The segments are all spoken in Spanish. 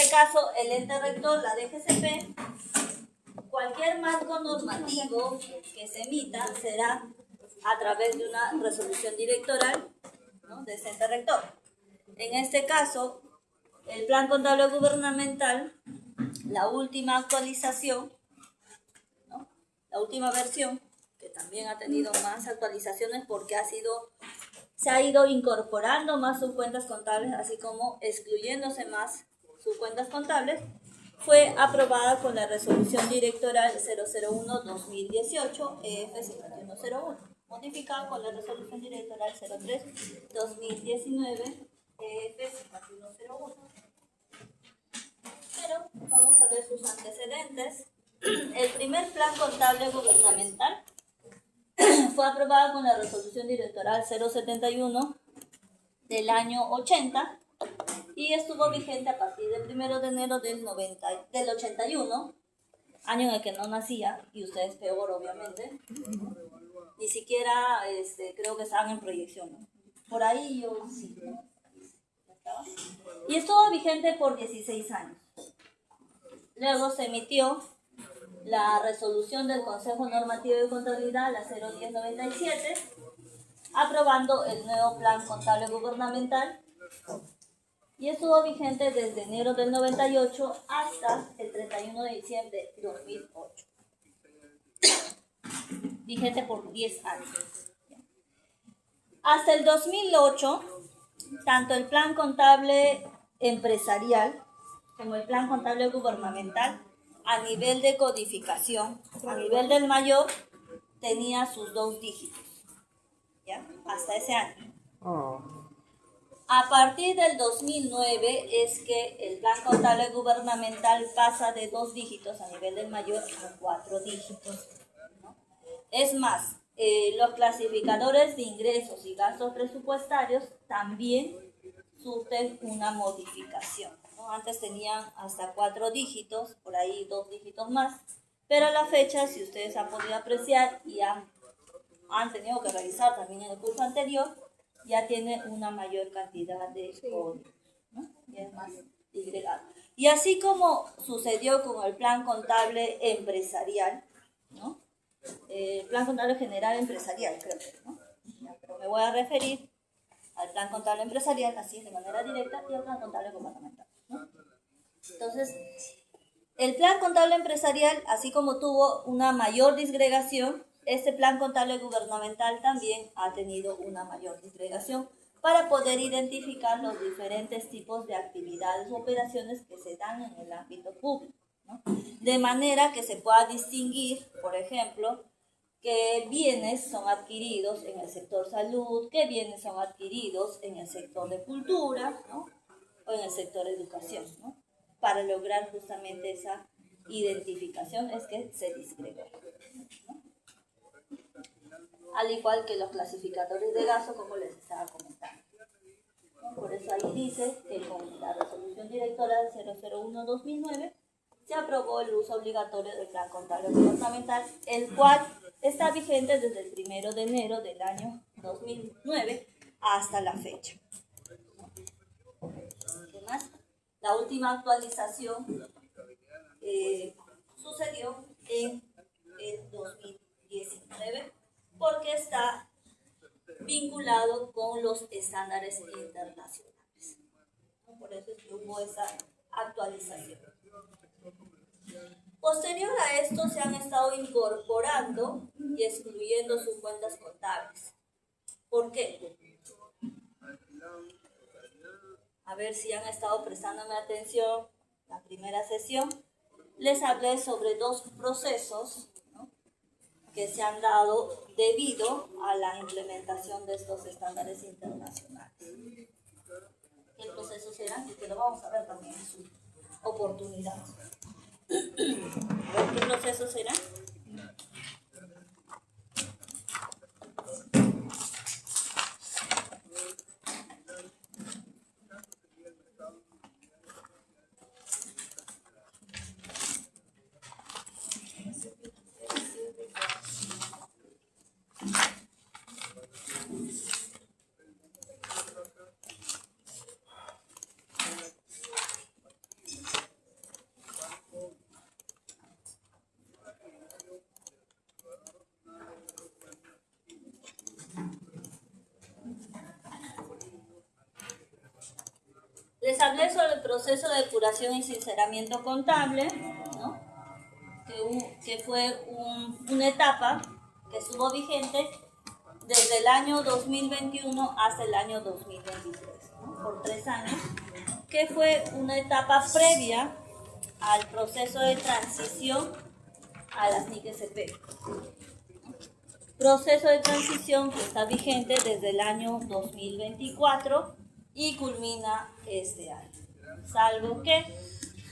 este caso, el ente rector, la DGCP, cualquier marco normativo que se emita será a través de una resolución directoral, ¿no?, de ese ente rector. En este caso, el plan contable gubernamental, la última actualización, ¿no?, la última versión, que también ha tenido más actualizaciones porque se ha ido incorporando más subcuentas contables, así como excluyéndose más subcuentas contables, fue aprobada con la resolución directoral 001-2018 EF5101, modificada con la resolución directoral 03-2019 EF5101. Pero vamos a ver sus antecedentes. El primer plan contable gubernamental fue aprobado con la resolución directoral 071 del año 80 y estuvo vigente a partir del 1 de enero del 81, año en el que no nacía, y ustedes peor, obviamente. Ni siquiera creo que estaban en proyección, ¿no? Por ahí yo sí, ¿no? Y estuvo vigente por 16 años. Luego se emitió la resolución del Consejo Normativo de Contabilidad, la 01097, aprobando el nuevo plan contable gubernamental, y estuvo vigente desde enero del 98 hasta el 31 de diciembre de 2008. Vigente por 10 años. Hasta el 2008, tanto el plan contable empresarial como el plan contable gubernamental, a nivel de codificación, a nivel del mayor, tenía sus 2 dígitos, ¿ya? Hasta ese año. A partir del 2009 es que el plan contable gubernamental pasa de 2 dígitos a nivel del mayor a 4 dígitos, ¿no? Es más, los clasificadores de ingresos y gastos presupuestarios también sufren una modificación, ¿no? Antes tenían hasta 4 dígitos, por ahí 2 dígitos más, pero a la fecha, si ustedes han podido apreciar y han tenido que revisar también en el curso anterior, ya tiene una mayor cantidad de códigos, ¿no? Ya es más disgregado. Y así como sucedió con el plan contable empresarial, ¿no? El plan contable general empresarial, creo, ¿no? Ya, pero me voy a referir al plan contable empresarial, así de manera directa, y al plan contable gubernamental, ¿no? Entonces, el plan contable empresarial, así como tuvo una mayor disgregación, este plan contable gubernamental también ha tenido una mayor disgregación para poder identificar los diferentes tipos de actividades u operaciones que se dan en el ámbito público, ¿no? De manera que se pueda distinguir, por ejemplo, qué bienes son adquiridos en el sector salud, qué bienes son adquiridos en el sector de cultura, ¿no?, o en el sector de educación, ¿no? Para lograr justamente esa identificación es que se disgregó, ¿no? Al igual que los clasificadores de gasto, como les estaba comentando, ¿no? Por eso ahí dice que con la resolución directoral 001-2009 se aprobó el uso obligatorio del plan contable gubernamental, el cual está vigente desde el 1 de enero del año 2009 hasta la fecha. ¿Qué más? La última actualización sucedió en el 2019 porque está vinculado con los estándares internacionales. Por eso es que hubo esa actualización. Posterior a esto se han estado incorporando y excluyendo sus cuentas contables. ¿Por qué? A ver si han estado prestándome atención la primera sesión. Les hablé sobre 2 procesos, ¿no?, que se han dado debido a la implementación de estos estándares internacionales. ¿Qué procesos serán? Y que lo vamos a ver también en su oportunidad. ¿Qué procesos serán? Les hablé sobre el proceso de depuración y sinceramiento contable, ¿no? que fue una etapa que estuvo vigente desde el año 2021 hasta el año 2023, ¿no? Por 3 años, que fue una etapa previa al proceso de transición a las NIC-SP. Proceso de transición que está vigente desde el año 2024 y culmina este año, salvo que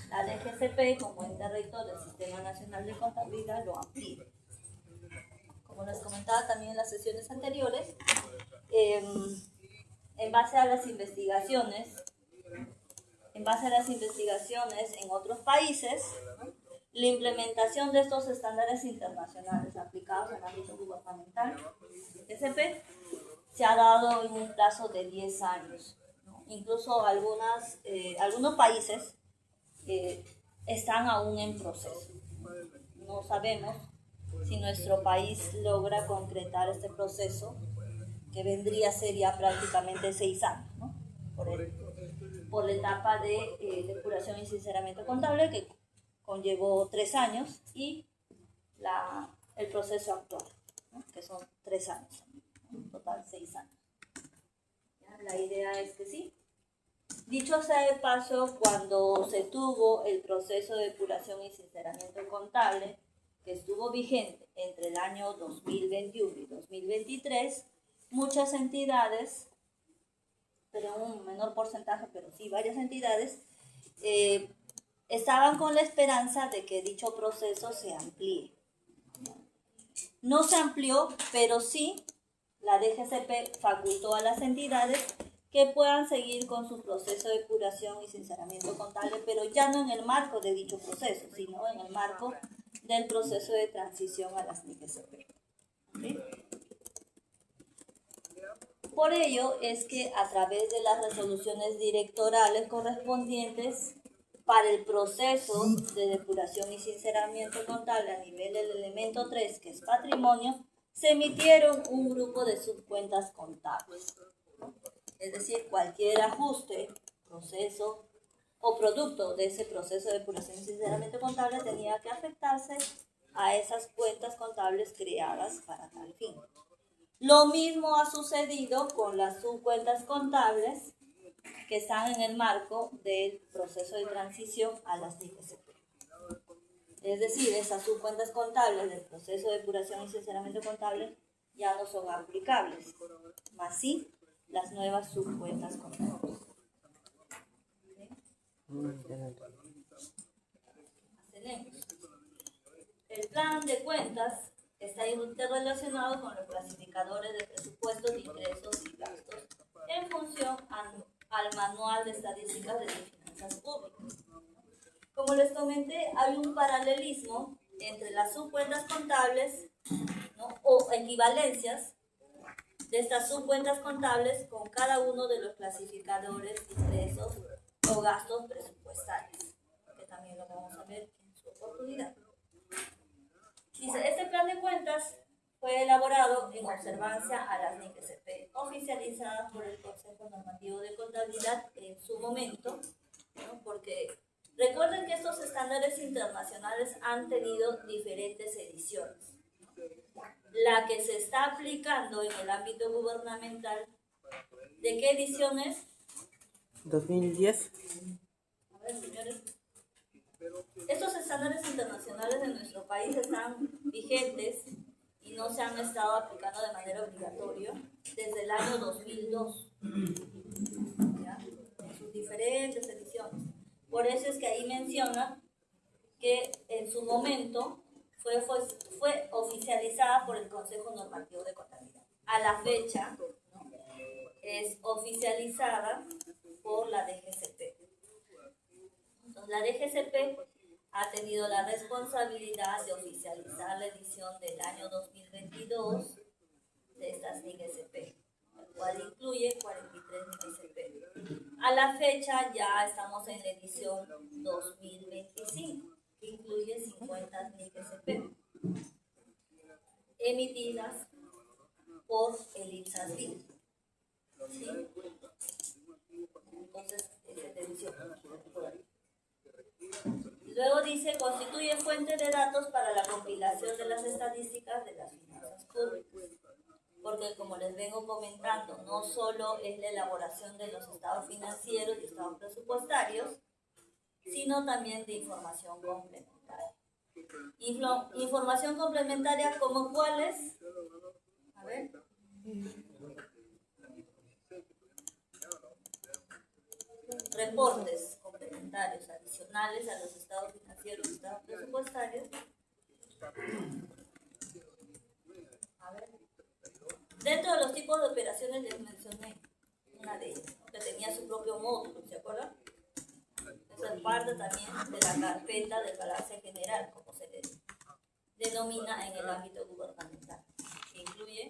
la DGCP, como ente rector del Sistema Nacional de Contabilidad, lo amplíe. Como les comentaba también en las sesiones anteriores, en base a las investigaciones en otros países, ¿no? La implementación de estos estándares internacionales aplicados en el ámbito gubernamental, SP, se ha dado en un plazo de 10 años, ¿no? Incluso algunos países están aún en proceso. No sabemos si nuestro país logra concretar este proceso, que vendría a ser ya prácticamente 6 años, ¿no? Por la etapa de depuración y sinceramiento contable, que conllevó 3 años, y el proceso actual, ¿no? Que son 3 años, en total 6 años. ¿Ya? La idea es que sí. Dicho sea de paso, cuando se tuvo el proceso de depuración y sinceramiento contable, que estuvo vigente entre el año 2021 y 2023, muchas entidades, pero un menor porcentaje, pero sí varias entidades, estaban con la esperanza de que dicho proceso se amplíe. No se amplió, pero sí la DGCP facultó a las entidades que puedan seguir con su proceso de depuración y sinceramiento contable, pero ya no en el marco de dicho proceso, sino en el marco del proceso de transición a las NIC-SP. ¿Sí? Por ello es que a través de las resoluciones directorales correspondientes para el proceso de depuración y sinceramiento contable a nivel del elemento 3, que es patrimonio, se emitieron un grupo de subcuentas contables. Es decir, cualquier ajuste, proceso o producto de ese proceso de depuración y sinceramiento contable tenía que afectarse a esas cuentas contables creadas para tal fin. Lo mismo ha sucedido con las subcuentas contables que están en el marco del proceso de transición a las NIC-SP. Es decir, esas subcuentas contables del proceso de depuración y sinceramiento contable ya no son aplicables, más sí las nuevas subcuentas contables. El plan de cuentas está interrelacionado con los clasificadores de presupuestos, ingresos y gastos en función al Manual de Estadísticas de las Finanzas Públicas. Como les comenté, hay un paralelismo entre las subcuentas contables, ¿no? o equivalencias de estas subcuentas contables con cada uno de los clasificadores de ingresos o gastos presupuestarios, que también lo vamos a ver en su oportunidad. Dice, este plan de cuentas fue elaborado en observancia a las NIC-SP, oficializadas por el Consejo Normativo de Contabilidad en su momento, ¿no? Porque recuerden que estos estándares internacionales han tenido diferentes ediciones. La que se está aplicando en el ámbito gubernamental, ¿de qué edición es? 2010. A ver, señores. Estos estándares internacionales de nuestro país están vigentes y no se han estado aplicando de manera obligatoria desde el año 2002, ¿ya? En sus diferentes ediciones. Por eso es que ahí menciona que en su momento fue oficializada por el Consejo Normativo de Contabilidad. A la fecha, ¿no? Es oficializada por la DGCP. Entonces, la DGCP ha tenido la responsabilidad de oficializar la edición del año 2022 de estas NIC-SP, el cual incluye 43 NIC-SP. A la fecha ya estamos en la edición 2025, que incluye 50 NIC-SP, emitidas por el IPSAS-BIN. ¿Sí? Entonces, es de Luego dice, constituye fuente de datos para la compilación de las estadísticas de las finanzas públicas. Porque como les vengo comentando, no solo es la elaboración de los estados financieros y estados presupuestarios, sino también de información complementaria. Información complementaria como cuáles, a ver, reportes complementarios adicionales a los estados financieros y estados presupuestarios. A ver. Dentro de los tipos de operaciones les mencioné una de ellas, que tenía su propio módulo, ¿se acuerdan? Esa es parte también de la carpeta del balance general, como se le denomina en el ámbito gubernamental, que incluye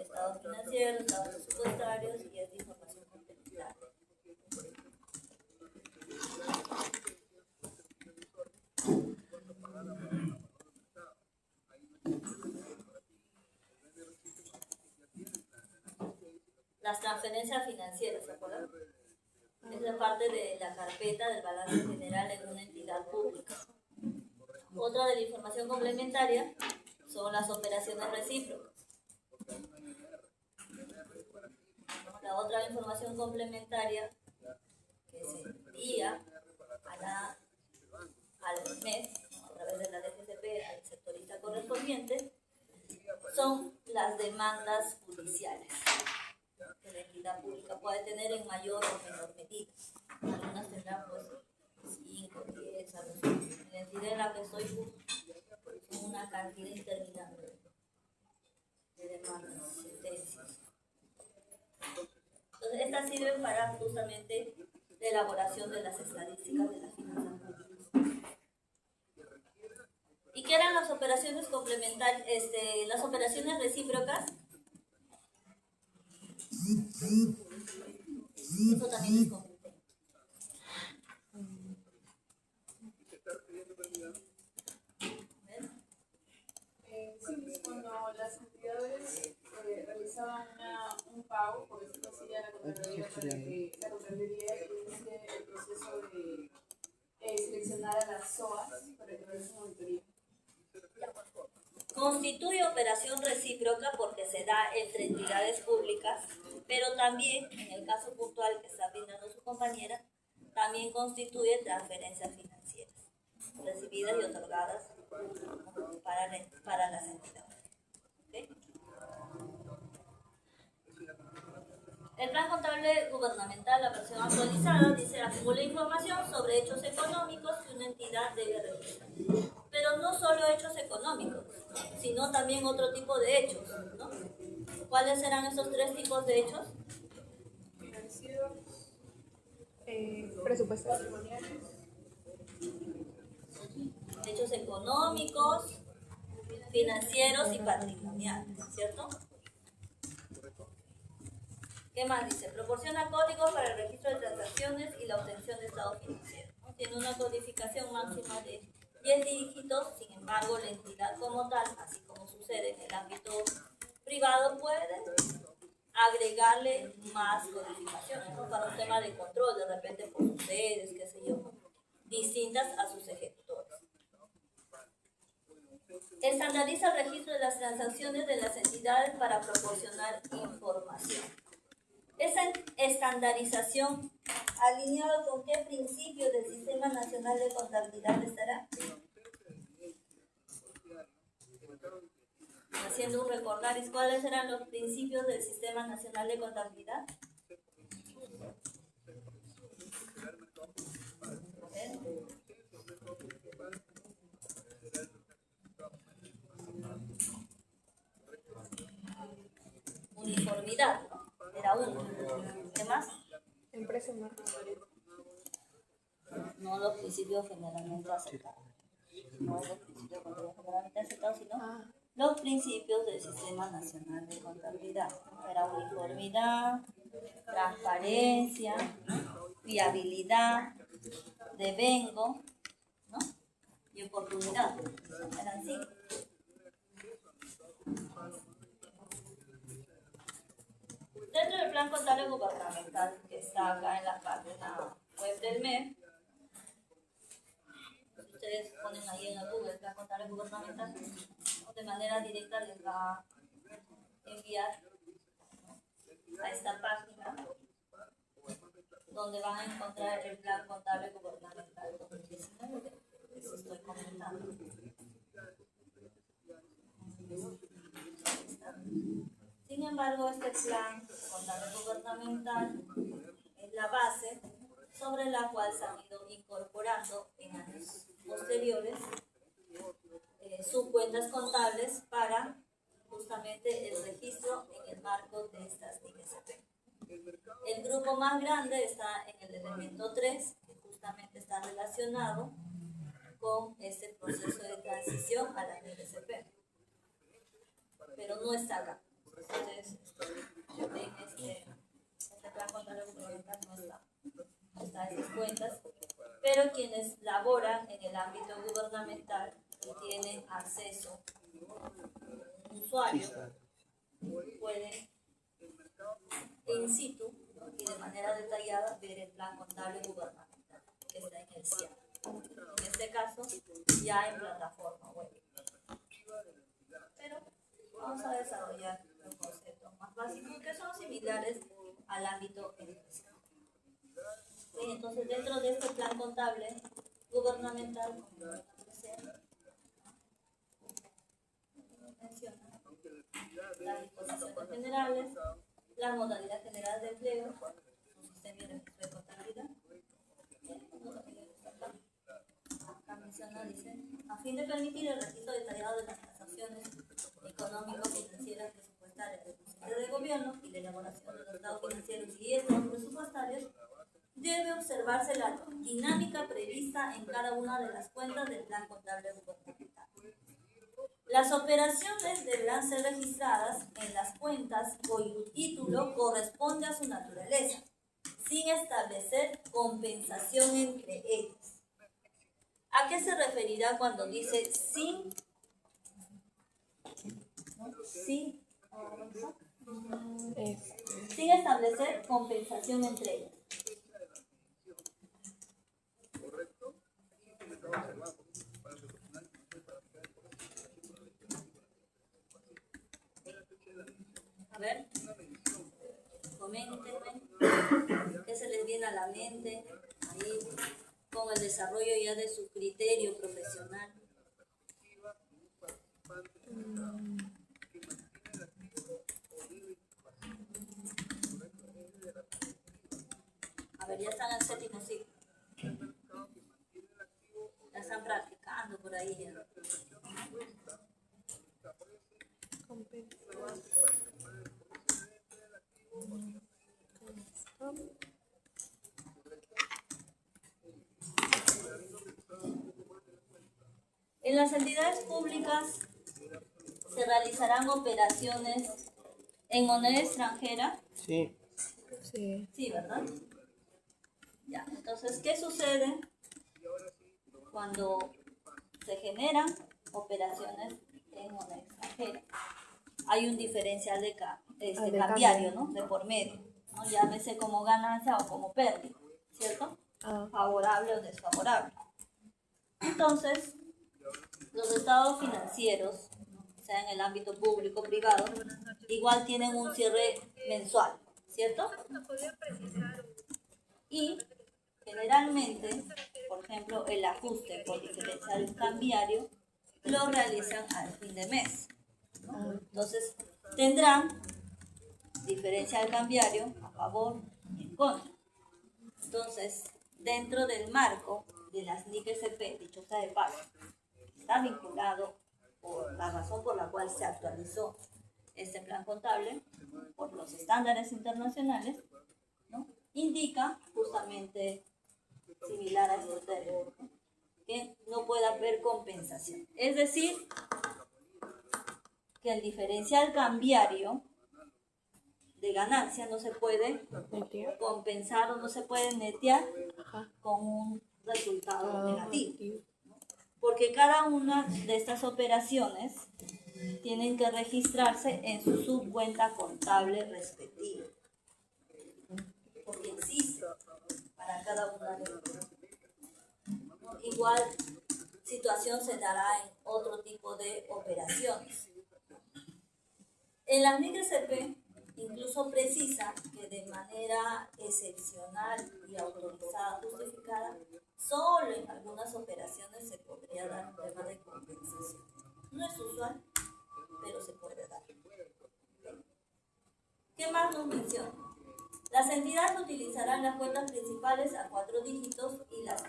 estados financieros, estados presupuestarios y esta información complementaria. Las transferencias financieras, ¿se acuerdan? Es la parte de la carpeta del balance general en una entidad pública. Otra de la información complementaria son las operaciones recíprocas. La otra información complementaria que se envía al MEF, a través de la DGCP, al sectorista correspondiente, son las demandas judiciales que la entidad pública puede tener en mayor o menor medida. Algunas tendrán pues 5, 10, a los en la entidad en la que estoy son una cantidad interminable de demandas, sentencias. Entonces estas sirven para justamente la elaboración de las estadísticas de las finanzas públicas. ¿Y qué eran las operaciones complementarias, las operaciones recíprocas? Eso también les comenté. Sí, cuando las entidades realizaban un pago, por eso hacía la Contraloría inicie el proceso de seleccionar a las SOAS para que realicen auditoría. Constituye operación recíproca porque se da entre entidades públicas, pero también, en el caso puntual que está brindando su compañera, también constituye transferencias financieras recibidas y otorgadas para las entidades. ¿Okay? El plan contable gubernamental, la versión actualizada, dice acumula información sobre hechos económicos que una entidad debe registrar. Pero no solo hechos económicos, sino también otro tipo de hechos, ¿no? ¿Cuáles serán esos 3 tipos de hechos? Financieros, presupuestarios, patrimoniales. Hechos económicos, financieros y patrimoniales, ¿cierto? ¿Qué más dice? Proporciona códigos para el registro de transacciones y la obtención de estado financiero, ¿no? Tiene una codificación máxima de 10 dígitos, sin embargo, la entidad como tal, así como sucede en el ámbito privado, puede agregarle más codificaciones, ¿no? Para un tema de control, de repente por sus sedes, qué sé yo, distintas a sus ejecutores. Estandariza el registro de las transacciones de las entidades para proporcionar información. Esa estandarización, ¿alineado con qué principio del Sistema Nacional de Contabilidad estará? Haciendo un recordaris, ¿cuáles eran los principios del Sistema Nacional de Contabilidad? Uniformidad, ¿no? Era uno. ¿Qué más? Empresa en marca. No los principios generalmente aceptados. No los principios generalmente aceptados, sino los principios del Sistema Nacional de Contabilidad. Era uniformidad, transparencia, fiabilidad, devengo, ¿no? Y oportunidad. Eran 5. Dentro del plan contable gubernamental que está acá en la página web del MEF, ustedes ponen ahí en el Google, plan contable gubernamental, ¿no? De manera directa les va a enviar a esta página donde van a encontrar el plan contable gubernamental 2019 que les estoy comentando. Sin embargo, este plan contable gubernamental es la base sobre la cual se han ido incorporando en años posteriores subcuentas contables para justamente el registro en el marco de estas IGCP. El grupo más grande está en el elemento 3, que justamente está relacionado con este proceso de transición a la IGCP, pero no está acá. Ustedes ven este plan contable gubernamental no está en esas cuentas, pero quienes laboran en el ámbito gubernamental y tienen acceso usuario pueden in situ y de manera detallada ver el plan contable gubernamental que está en el CIAP. En este caso, ya en plataforma web. Pero vamos a desarrollar los conceptos más básicos que son similares al ámbito empresarial. Entonces, dentro de este plan contable gubernamental, menciona las disposiciones generales, la modalidad general de empleo, un sistema de registro de contabilidad. Acá menciona, dice, a fin de permitir el registro detallado de las transacciones económicas, financieras, presupuestarias del Consejo de Gobierno y la elaboración de los estados financieros y estados presupuestarios, debe observarse la dinámica prevista en cada una de las cuentas del plan contable gubernamental. Las operaciones deberán ser registradas en las cuentas cuyo título corresponde a su naturaleza, sin establecer compensación entre ellas. ¿A qué se referirá cuando dice sin establecer compensación entre ellas? A ver, coméntenme qué se les viene a la mente ahí con el desarrollo ya de su criterio profesional. A ver, ya están en séptimo ciclo. Ya están practicando por ahí ya. En las entidades públicas se realizarán operaciones en moneda extranjera. Sí. Sí, ¿verdad? Ya, entonces, ¿qué sucede cuando se generan operaciones en moneda extranjera? Hay un diferencial de cambiario, ¿no? De por medio, ¿no? Llámese como ganancia o como pérdida, ¿cierto? Favorable o desfavorable. Entonces, los estados financieros, sea en el ámbito público o privado, igual tienen un cierre mensual, ¿cierto? Y generalmente, por ejemplo, el ajuste por diferencial cambiario lo realizan al fin de mes. Entonces, tendrán diferencial cambiario a favor y en contra. Entonces, dentro del marco de las NIC-SP, dicho sea de paso, está vinculado por la razón por la cual se actualizó este plan contable por los estándares internacionales, ¿no? Indica justamente similar a este término, ¿no? Que no puede haber compensación. Es decir, que el diferencial cambiario de ganancia no se puede compensar o no se puede netear con un resultado negativo. Porque cada una de estas operaciones tienen que registrarse en su subcuenta contable respectiva. Porque existe para cada una de ellas. Igual, situación se dará en otro tipo de operaciones. En las NICRCP incluso precisa que de manera excepcional y autorizada, justificada, solo en algunas operaciones se podría dar un tema de compensación. No es usual, pero se puede dar. ¿Qué más nos menciona? Las entidades utilizarán las cuentas principales a 4 dígitos y las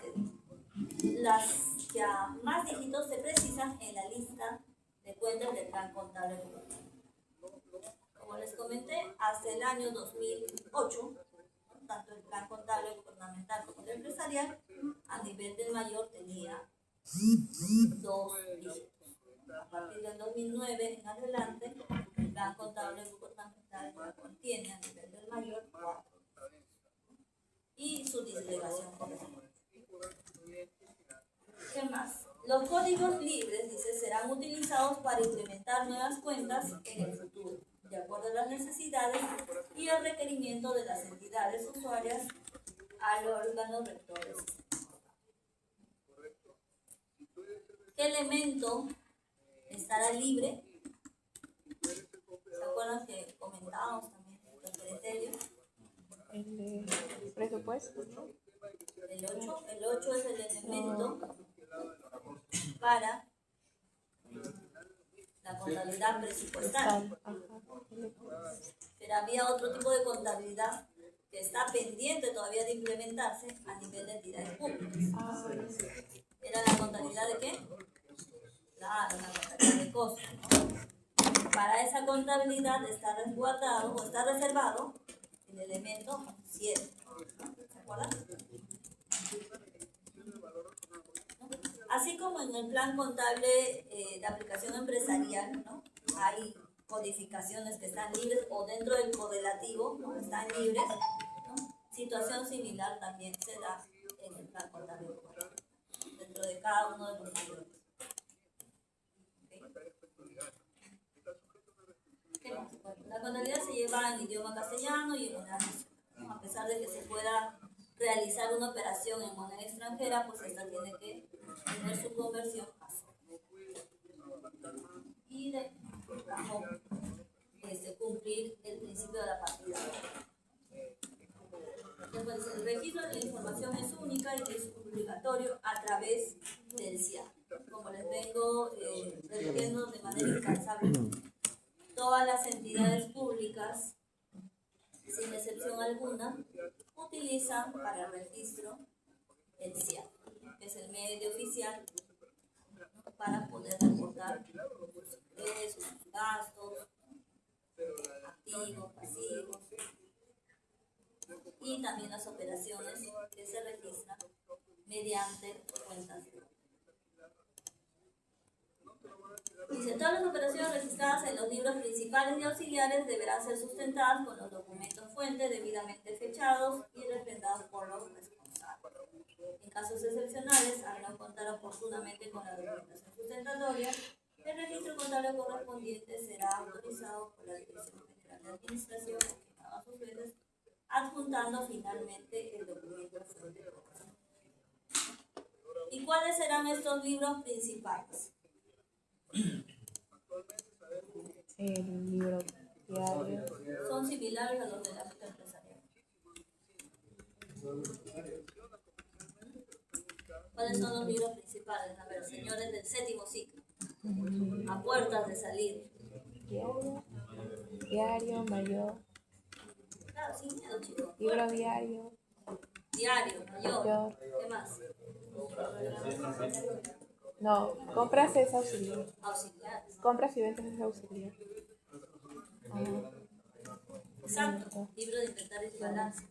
que a más dígitos se precisan en la lista de cuentas del plan contable gubernamental. Como les comenté, hasta el año 2008, tanto el plan contable gubernamental como el empresarial, a nivel del mayor tenía 2 dígitos. A partir del 2009 en adelante, el plan contable gubernamental ya contiene a nivel del mayor 4 y su disgregación correspondiente. ¿Qué más? Los códigos libres, dice, serán utilizados para implementar nuevas cuentas en el futuro, de acuerdo a las necesidades y el requerimiento de las entidades usuarias al órgano rector del sistema. ¿Qué elemento estará libre? ¿Se acuerdan que comentábamos también los criterios? El presupuesto. El 8 es el elemento para la contabilidad presupuestaria. Pero había otro tipo de contabilidad que está pendiente todavía de implementarse a nivel de entidades públicas. ¿Era la contabilidad de qué? Claro, la contabilidad de costos. Para esa contabilidad está resguardado o está reservado el elemento 7. ¿Se acuerdan? Así como en el plan contable de aplicación empresarial, ¿no? Hay codificaciones que están libres o dentro del correlativo, ¿no? Están libres, ¿no? Situación similar también se da en el plan contable dentro de cada uno de los mayores. Bueno, la contabilidad se lleva en idioma castellano y en moneda nacional, ¿no? A pesar de que se pueda realizar una operación en moneda extranjera, pues esta tiene que tener su conversión a sol. Y bajo cumplir el principio de la partida. Entonces, el registro de la información es única y es obligatorio a través del CIAP. Como les vengo repitiendo de manera incansable, todas las entidades públicas, sin excepción alguna, utilizan para el registro el CIAP, que es el medio oficial para poder reportar sus ingresos, sus gastos, activos, pasivos, y también las operaciones que se registran mediante cuentas. Dice, todas las operaciones registradas en los libros principales y auxiliares deberán ser sustentadas con los documentos fuente debidamente fechados y refrendados por los responsables. En casos excepcionales, al no contar oportunamente con la documentación sustentatoria, el registro contable correspondiente será autorizado por la Dirección General de Administración, a sus veces, adjuntando finalmente el documento fuente correspondiente. ¿Y cuáles serán estos libros principales? El libro diario. Son similares a los del ámbito empresarial. ¿Cuáles son los libros principales? A ver, señores del 7º ciclo. A puertas de salir. Diario, mayor. Claro, sin miedo, chicos. Libro diario. Diario, mayor. ¿Qué más? No, compras es auxiliar. Auxiliares. Compras y ventas es auxiliar. Exacto. Libro de inventarios y balance.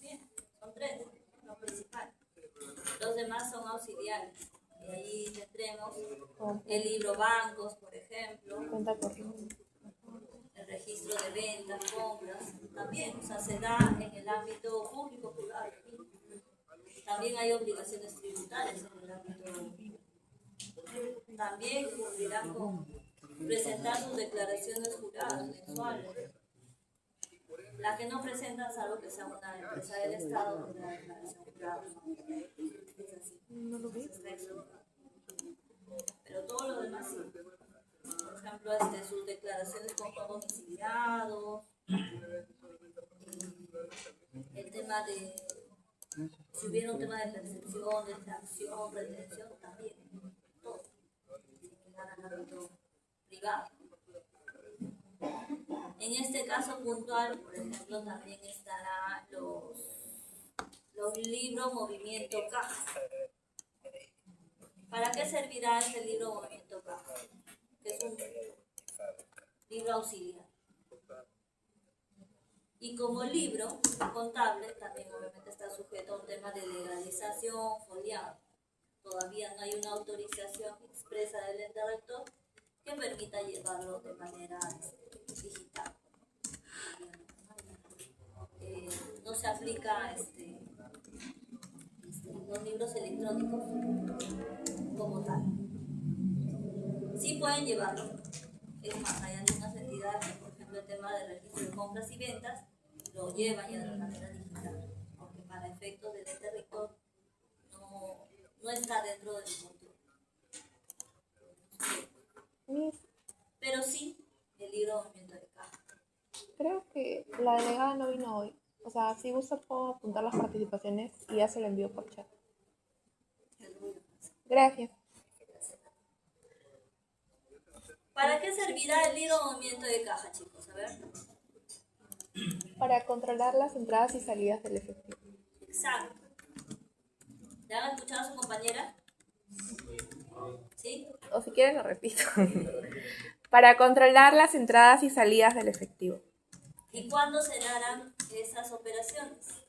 Bien, son 3, los principales. Los demás son auxiliares. Y ahí tendremos el libro bancos, por ejemplo. Cuenta corriente. El registro de ventas, compras. También, o sea, se da en el ámbito público-privado. También hay obligaciones tributarias en el ámbito público. También cumplirán con presentar sus declaraciones juradas mensuales. La que no presentan, salvo que sea una empresa del Estado, una declaración jurada. Es así. No lo vi. Pero todo lo demás sí. Por ejemplo, sus declaraciones con no domiciliados, el tema de si hubiera un tema de percepción, de extracción, retención, también, todo, sin llegar al ámbito privado. En este caso puntual, por ejemplo, también estará los libros Movimiento Caja. ¿Para qué servirá este libro Movimiento Caja? Que es un libro auxiliar. Y como libro contable, también obviamente está sujeto a un tema de legalización, foliado. Todavía no hay una autorización expresa del ente rector que permita llevarlo de manera digital. No se aplica los libros electrónicos como tal. Sí pueden llevarlo. Es más, hay algunas entidades, por ejemplo, el tema del registro de compras y ventas, lo llevan ya de manera digital, aunque para efectos del ente rector no está dentro del control. Miss, Pero sí, el libro de movimiento de caja. creo que la delegada no vino hoy. O sea, si gusta puedo apuntar las participaciones y ya se lo envío por chat. Gracias. ¿Para qué servirá el libro de movimiento de caja, chicos? A ver. Para controlar las entradas y salidas del efectivo. Exacto. ¿Le han escuchado a su compañera? ¿Sí? O si quieren lo repito. Para controlar las entradas y salidas del efectivo. ¿Y cuándo se darán esas operaciones?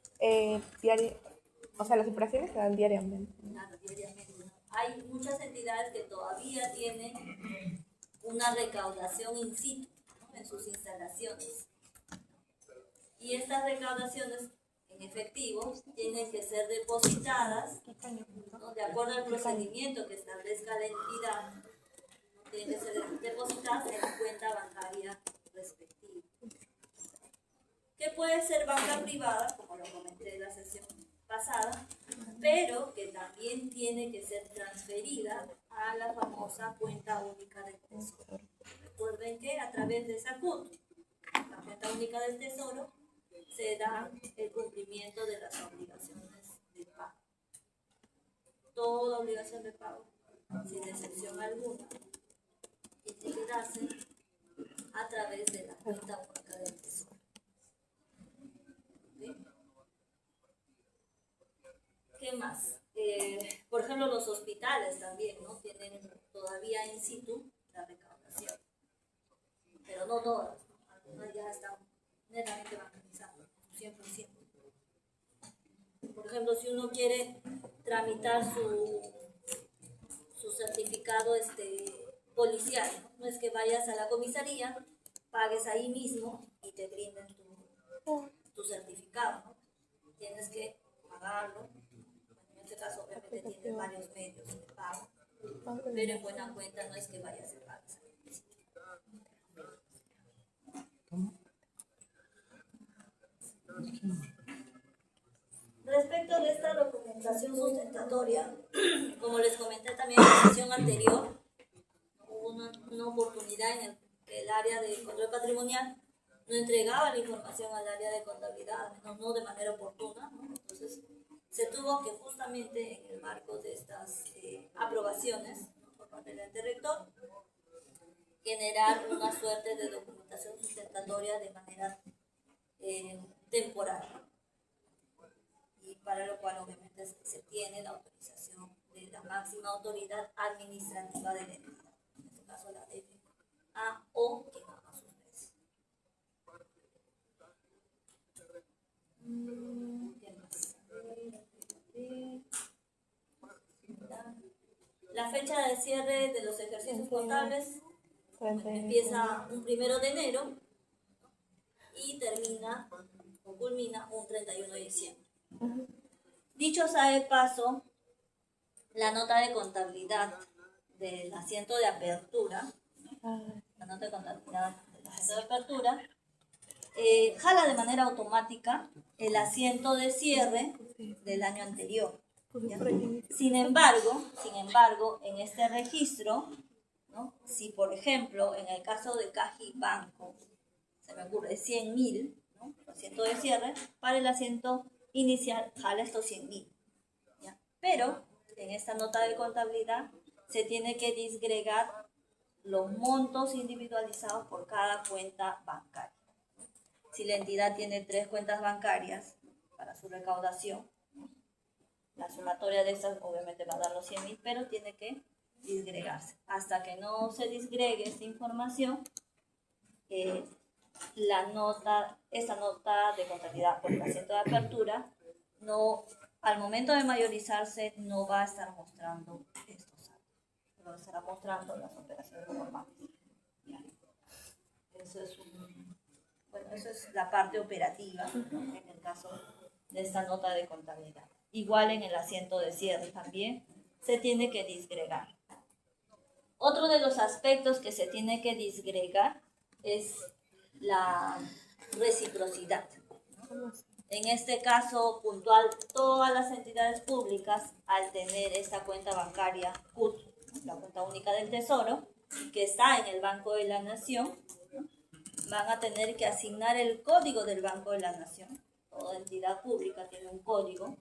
O sea, las operaciones se dan diariamente. Claro, diariamente, ¿no? Hay muchas entidades que todavía tienen una recaudación in situ, ¿no? En sus instalaciones. Y estas recaudaciones en efectivo tienen que ser depositadas, ¿no? De acuerdo al procedimiento que establezca la entidad, ¿no? Tienen que ser depositadas en la cuenta bancaria respectiva. Que puede ser banca privada, como lo comenté en la sesión pasada, pero que también tiene que ser transferida a la famosa cuenta única del tesoro. Recuerden que a través de esa CUT, la cuenta única del tesoro, se da el cumplimiento de las obligaciones de pago. Toda obligación de pago, sin excepción alguna, tiene que darse a través de la cuenta única del tesoro. ¿Sí? ¿Qué más? Por ejemplo, los hospitales también, ¿no? Tienen todavía in situ la recaudación, pero no todas, ¿no? Algunas ya están netamente bancarizadas, 100%. Por ejemplo, si uno quiere tramitar su certificado policial, ¿no? No es que vayas a la comisaría, pagues ahí mismo y te brinden tu certificado, ¿no? Tienes que pagarlo. En este caso, obviamente, tiene varios medios de pago, pero en buena cuenta no es que vayas a pagar. Respecto de esta documentación sustentatoria, como les comenté también en la sesión anterior, hubo una oportunidad en que el área de control patrimonial no entregaba la información al área de contabilidad, no de manera oportuna, ¿no? Entonces se tuvo que justamente en el marco de estas aprobaciones, ¿no? Por parte del ente rector, generar una suerte de documentación sustentatoria de manera temporal, y para lo cual obviamente se tiene la autorización de la máxima autoridad administrativa de la entidad, en este caso la DFA o quien haga sus leyes. ¿Qué más? La fecha de cierre de los ejercicios contables empieza un 1 de enero y termina o culmina un 31 de diciembre. Dicho sea de paso, la nota de contabilidad del asiento de apertura, la nota de contabilidad del asiento de apertura, jala de manera automática el asiento de cierre del año anterior. ¿ya? Sin embargo, en este registro, ¿no? Si por ejemplo, en el caso de Caja y Banco, se me ocurre 100.000, ¿no? El asiento de cierre, para el asiento inicial jala estos 100.000, ¿ya? Pero en esta nota de contabilidad se tiene que disgregar los montos individualizados por cada cuenta bancaria. Si la entidad tiene 3 cuentas bancarias para su recaudación, la sumatoria de estas obviamente va a dar los 100.000, pero tiene que disgregarse. Hasta que no se disgregue esta información, esta nota de contabilidad por el asiento de apertura, al momento de mayorizarse, no va a estar mostrando estos saldos, pero estará mostrando las operaciones normales. Eso es la parte operativa, ¿no? En el caso de esta nota de contabilidad. Igual en el asiento de cierre también se tiene que disgregar. Otro de los aspectos que se tiene que disgregar es la reciprocidad. En este caso puntual, todas las entidades públicas, al tener esta cuenta bancaria CUT, la cuenta única del Tesoro, que está en el Banco de la Nación, van a tener que asignar el código del Banco de la Nación. Toda entidad pública tiene un código.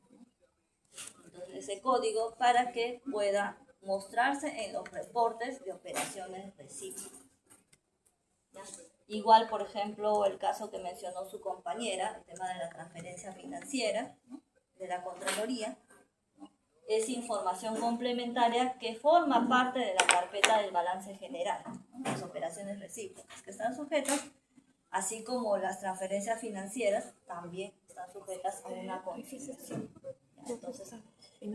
Entonces, ese código para que pueda mostrarse en los reportes de operaciones recíprocas. Igual, por ejemplo, el caso que mencionó su compañera, el tema de la transferencia financiera, ¿no? De la Contraloría, ¿no? Es información complementaria que forma parte de la carpeta del balance general, ¿no? Las operaciones recíprocas que están sujetas, así como las transferencias financieras, también están sujetas a una conciliación. Entonces,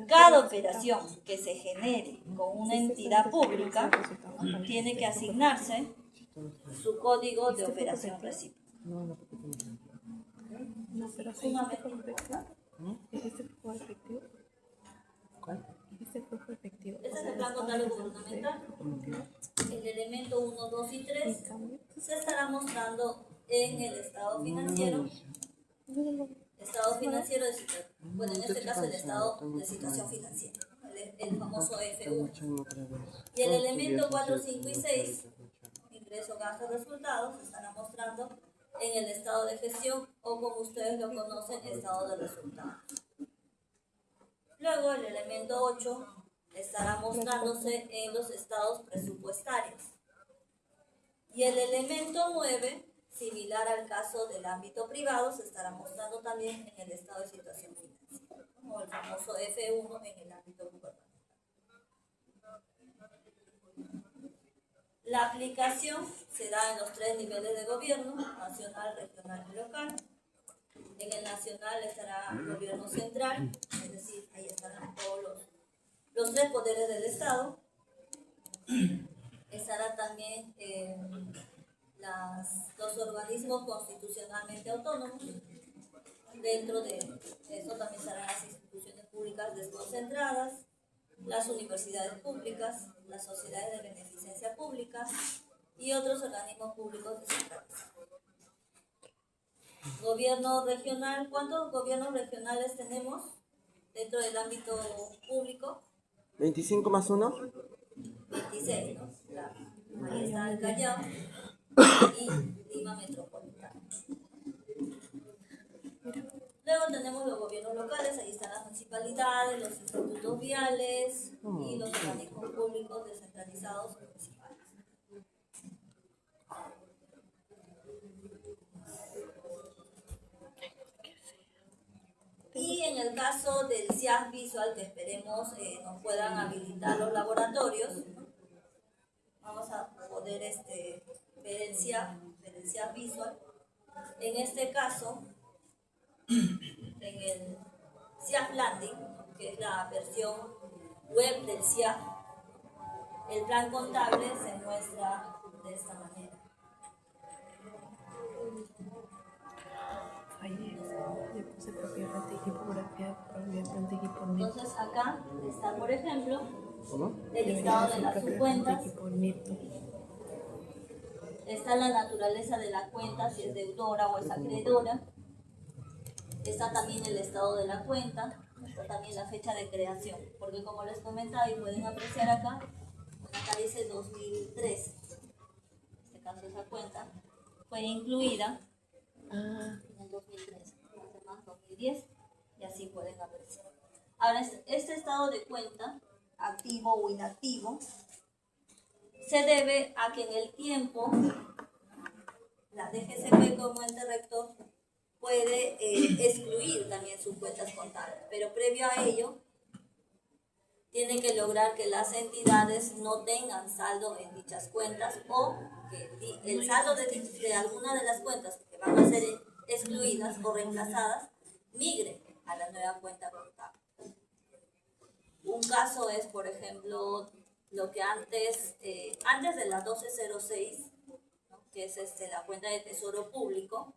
cada operación que se genere con una entidad pública, ¿no? Tiene que asignarse su código de operación recíproca. No, pero sí, Sumamente importante. ¿es este flujo efectivo? ¿Cuál? ¿Es este flujo efectivo? Este es el plan contable gubernamental. El elemento 1, 2 y 3 se estará mostrando en el estado financiero. Estado financiero de situación. Bueno, en este caso el estado de situación financiera, el famoso F1. Y el elemento 4, 5 y 6, ingreso, gasto, resultados, se estará mostrando en el estado de gestión o, como ustedes lo conocen, estado de resultados. Luego el elemento 8 estará mostrándose en los estados presupuestarios. Y el elemento 9, similar al caso del ámbito privado, se estará mostrando también en el estado de situación financiera, como el famoso F1 en el ámbito gubernamental. La aplicación se da en los 3 niveles de gobierno: nacional, regional y local. En el nacional estará el gobierno central, es decir, ahí estarán todos los 3 poderes del Estado. Estará también los organismos constitucionalmente autónomos. Dentro de eso también estarán las instituciones públicas desconcentradas, las universidades públicas, las sociedades de beneficencia pública y otros organismos públicos descentralizados. Gobierno regional, ¿cuántos gobiernos regionales tenemos dentro del ámbito público? 25 más 1. 26, ¿no? Ahí está el Callao y Lima Metropolitana. Luego tenemos los gobiernos locales, ahí están las municipalidades, los institutos viales y los organismos públicos descentralizados municipales. Y en el caso del CIAS visual, que esperemos nos puedan habilitar los laboratorios, ¿no? Vamos a poder ver el CIAS visual. En este caso, en el CIAS Landing, que es la versión web del CIAS, el plan contable se muestra de esta manera. Entonces acá está, por ejemplo, el listado de las subcuentas. Está la naturaleza de la cuenta, si es deudora o es acreedora. Está también el estado de la cuenta, está también la fecha de creación, porque como les comentaba y pueden apreciar acá dice 2013. En este caso esa cuenta fue incluida en el 2013, los demás 2010, y así pueden apreciar. Ahora, este estado de cuenta, activo o inactivo, se debe a que en el tiempo la DGCP como ente rector puede excluir también sus cuentas contables, pero previo a ello tiene que lograr que las entidades no tengan saldo en dichas cuentas o que el saldo de alguna de las cuentas que van a ser excluidas o reemplazadas migre a la nueva cuenta contable. Un caso es, por ejemplo, lo que antes de la 1206, ¿no? Que es la cuenta de tesoro público,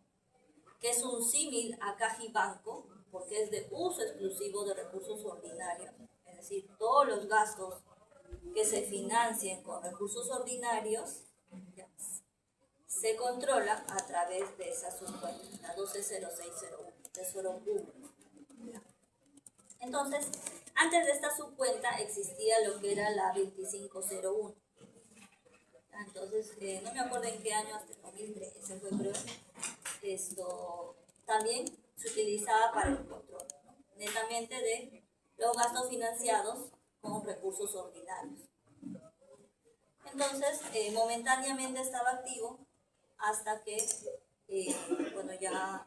que es un símil a Cajibanco, porque es de uso exclusivo de recursos ordinarios, es decir, todos los gastos que se financien con recursos ordinarios ya, se controlan a través de esa subcuenta, la 120601, tesoro público. Entonces, antes de esta subcuenta existía lo que era la 2501. Entonces, no me acuerdo en qué año, hasta el 2013 fue, creo. Esto también se utilizaba para el control, ¿no? Netamente de los gastos financiados con recursos ordinarios. Entonces, momentáneamente estaba activo hasta que, ya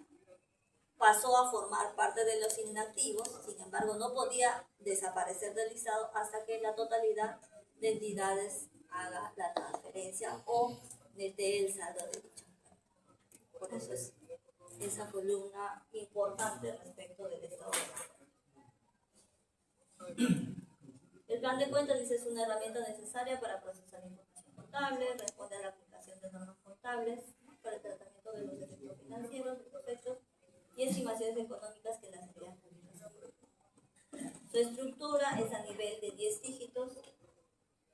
pasó a formar parte de los inactivos. Sin embargo, no podía desaparecer del listado hasta que la totalidad de entidades haga la transferencia o nete el saldo de dicha. Por eso es esa columna importante respecto del estado de cuenta. El plan de cuentas dice es una herramienta necesaria para procesar información contable, responde a la aplicación de normas contables para el tratamiento de los efectos financieros, de los hechos y estimaciones económicas que las entidades públicas aportan. Su estructura es a nivel de 10 dígitos.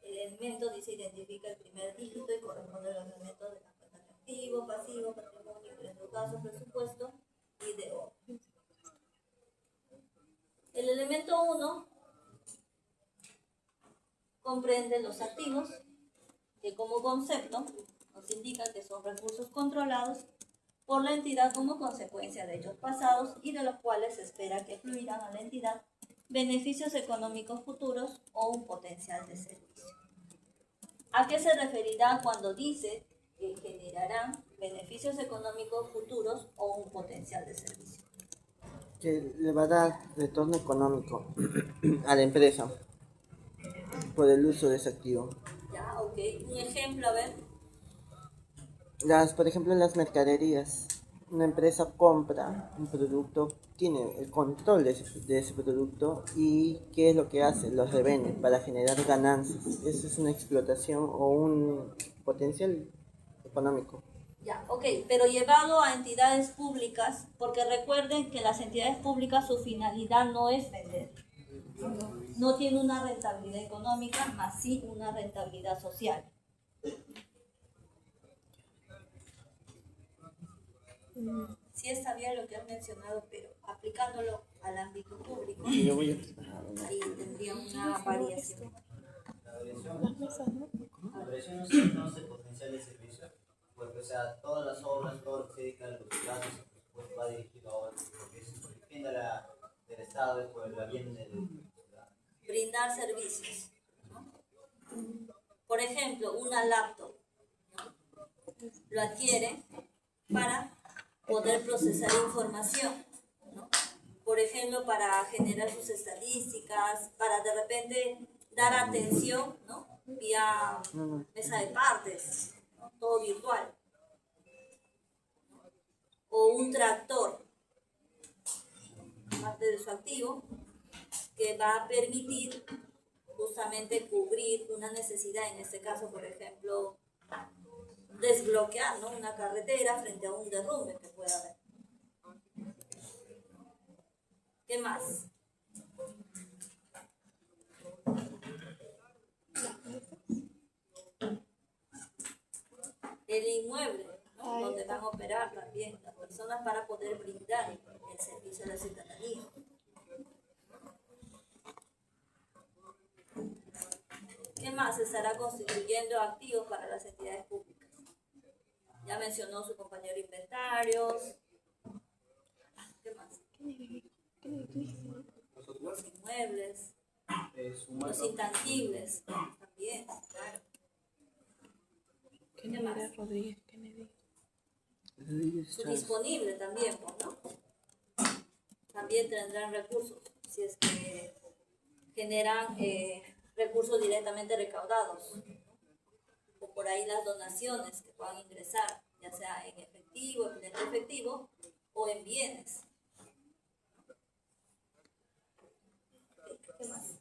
El elemento dice identifica el primer dígito y corresponde a los elementos de la cuenta de activo, pasivo, patrimonio, ingresos, gastos, presupuesto y de orden. El elemento 1 comprende los activos, que como concepto nos indica que son recursos controlados por la entidad como consecuencia de hechos pasados y de los cuales se espera que fluirán a la entidad beneficios económicos futuros o un potencial de servicio. ¿A qué se referirá cuando dice que generarán beneficios económicos futuros o un potencial de servicio? Que le va a dar retorno económico a la empresa por el uso de ese activo. Ya, ok. Un ejemplo, a ver. Por ejemplo, en las mercaderías, una empresa compra un producto, tiene el control de ese producto y ¿qué es lo que hace? Lo revende para generar ganancias. Eso es una explotación o un potencial económico. Ya, ok, pero llevado a entidades públicas, porque recuerden que las entidades públicas su finalidad no es vender. No tiene una rentabilidad económica, más sí una rentabilidad social. Sí está bien lo que has mencionado, pero aplicándolo al ámbito público, ahí tendría una variación. La variación no es el potencial de servicio, porque o sea, todas las obras, todo lo que se dedica a los gastos, pues va dirigido a obras, porque es por el fin del Estado, es por el bien del... Brindar servicios, ¿no? Por ejemplo, una laptop, ¿no? Lo adquiere para poder procesar información, ¿no? Por ejemplo, para generar sus estadísticas, para de repente dar atención, ¿no? Vía mesa de partes, ¿no? Todo virtual. O un tractor, parte de su activo, que va a permitir justamente cubrir una necesidad, en este caso, por ejemplo, desbloquear, ¿no? Una carretera frente a un derrumbe que pueda haber. ¿Qué más? El inmueble, ¿no? Donde van a operar también las personas para poder brindar el servicio a la ciudadanía. más estará constituyendo activos para las entidades públicas. Ya mencionó su compañero inventarios. ¿Qué más? Los inmuebles, los intangibles, también, claro. Kennedy Rodríguez, Kennedy. Su disponible también, ¿no? También tendrán recursos, si es que generan recursos directamente recaudados, o por ahí las donaciones que puedan ingresar, ya sea en efectivo, en efectivo o en bienes. ¿Qué más?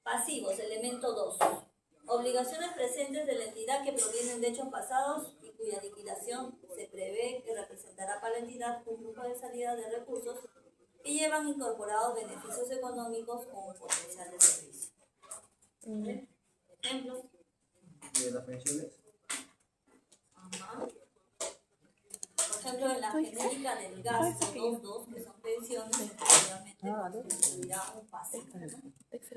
Pasivos, elemento 2. Obligaciones presentes de la entidad que provienen de hechos pasados y cuya liquidación se prevé que representará para la entidad un flujo de salida de recursos que llevan incorporados beneficios económicos o un potencial de servicio. Ejemplos. De las pensiones. Ajá. Por ejemplo, en la genérica del gasto 2.2, que son pensiones, efectivamente constituirá un pasivo, ¿no?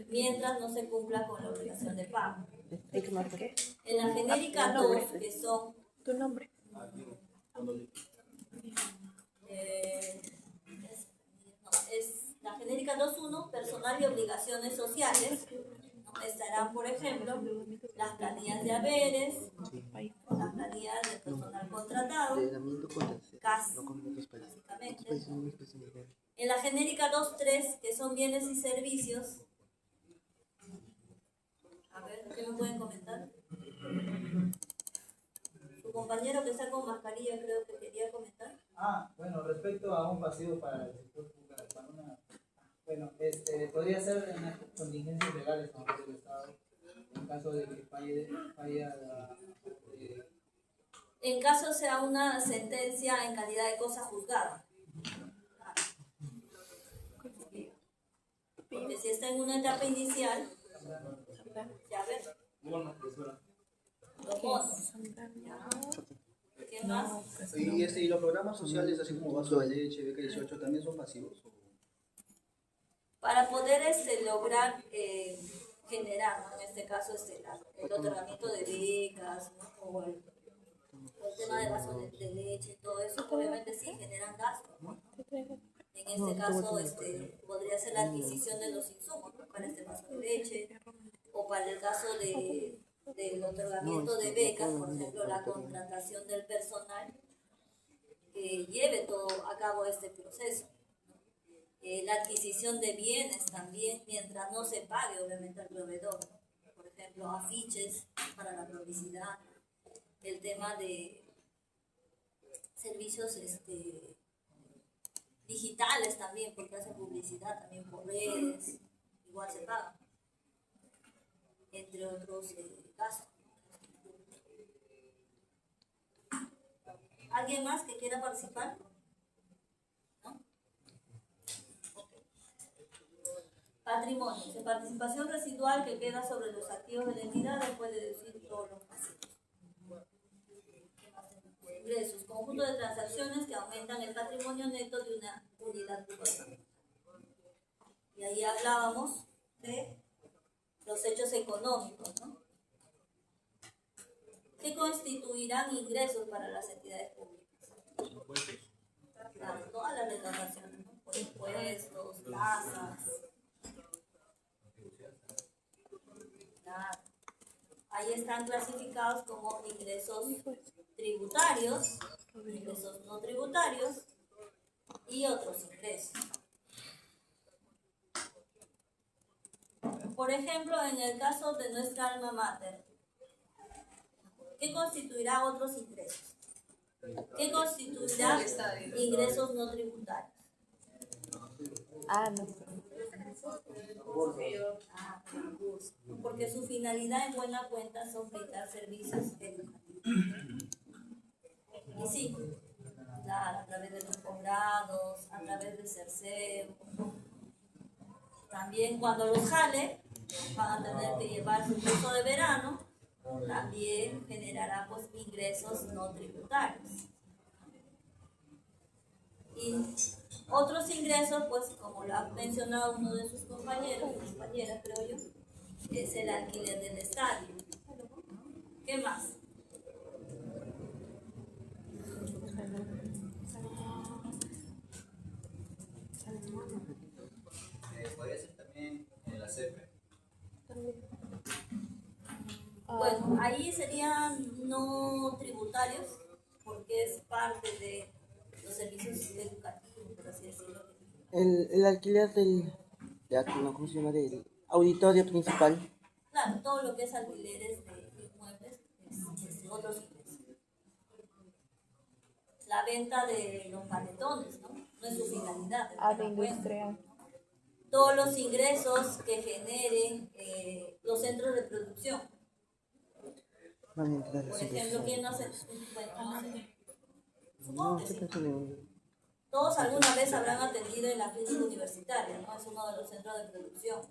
Mientras no se cumpla con la obligación de pago. En la genérica 2, que son ¿Tu nombre? es la genérica 2.1, personal y obligaciones sociales, ¿no? Estarán, por ejemplo, las planillas de haberes, las planillas del personal contratado, CAS, básicamente. En la genérica 2.3, que son bienes y servicios, a ver, ¿qué me pueden comentar? Su compañero que está con mascarilla creo que quería comentar. Bueno, respecto a un pasivo para el sector público, para podría ser en las contingencias legales como el Estado, en caso de que falla En caso sea una sentencia en calidad de cosa juzgada. Porque si está en una etapa inicial, ya ves, los bonos. ¿Qué más? Y los programas sociales, así como Vaso de Leche, Beca 18, también son pasivos. Para poder lograr generar, ¿no? En este caso, el otorgamiento de becas, ¿no? O el tema de vaso de leche, todo eso, obviamente sí generan gastos, ¿no? En este caso, podría ser la adquisición de los insumos, ¿no? Para este vaso de leche, o para el caso del otorgamiento de becas, por ejemplo, la contratación del personal que lleve todo a cabo este proceso. La adquisición de bienes también, mientras no se pague obviamente al proveedor, ¿no? Por ejemplo, afiches para la publicidad, el tema de servicios digitales también, porque hacen publicidad también por redes, igual se paga, entre otros gastos. ¿Alguien más que quiera participar? Patrimonios, de participación residual que queda sobre los activos de la entidad después de deducir todos los pasivos. Ingresos, conjunto de transacciones que aumentan el patrimonio neto de una unidad gubernamental. Y ahí hablábamos de los hechos económicos, ¿no? Que constituirán ingresos para las entidades públicas. Claro, todas las recaudaciones, ¿no? Por impuestos, tasas. Ahí están clasificados como ingresos tributarios, ingresos no tributarios y otros ingresos. Por ejemplo, en el caso de nuestra alma mater, ¿qué constituirá otros ingresos? ¿Qué constituirá ingresos no tributarios? No. Porque su finalidad en buena cuenta son brindar servicios educativos. Y sí, claro, a través de los posgrados, a través del CERCEO. También cuando los jale, van a tener que llevar su curso de verano, también generará pues ingresos no tributarios. Y otros ingresos, pues como lo ha mencionado uno de sus compañeras, creo yo, es el alquiler del estadio. ¿Qué más? Podría ser también en la CEPE. Bueno, ahí serían no tributarios porque es parte de los servicios educativos, por así decirlo. El alquiler del teatro, ¿no? ¿Cómo se llama? Del auditorio principal. Claro, todo lo que es alquileres de inmuebles es otros ingresos. La venta de los paletones, ¿no? No es su finalidad. Ah, de industria. Todos los ingresos que generen los centros de producción. Van a entrar Por los ejemplo, ingresos. ¿quién no se... Bueno, no sé. Supongo No, que sí. siempre son Todos alguna vez habrán atendido en la clínica universitaria, ¿no? Es uno de los centros de producción.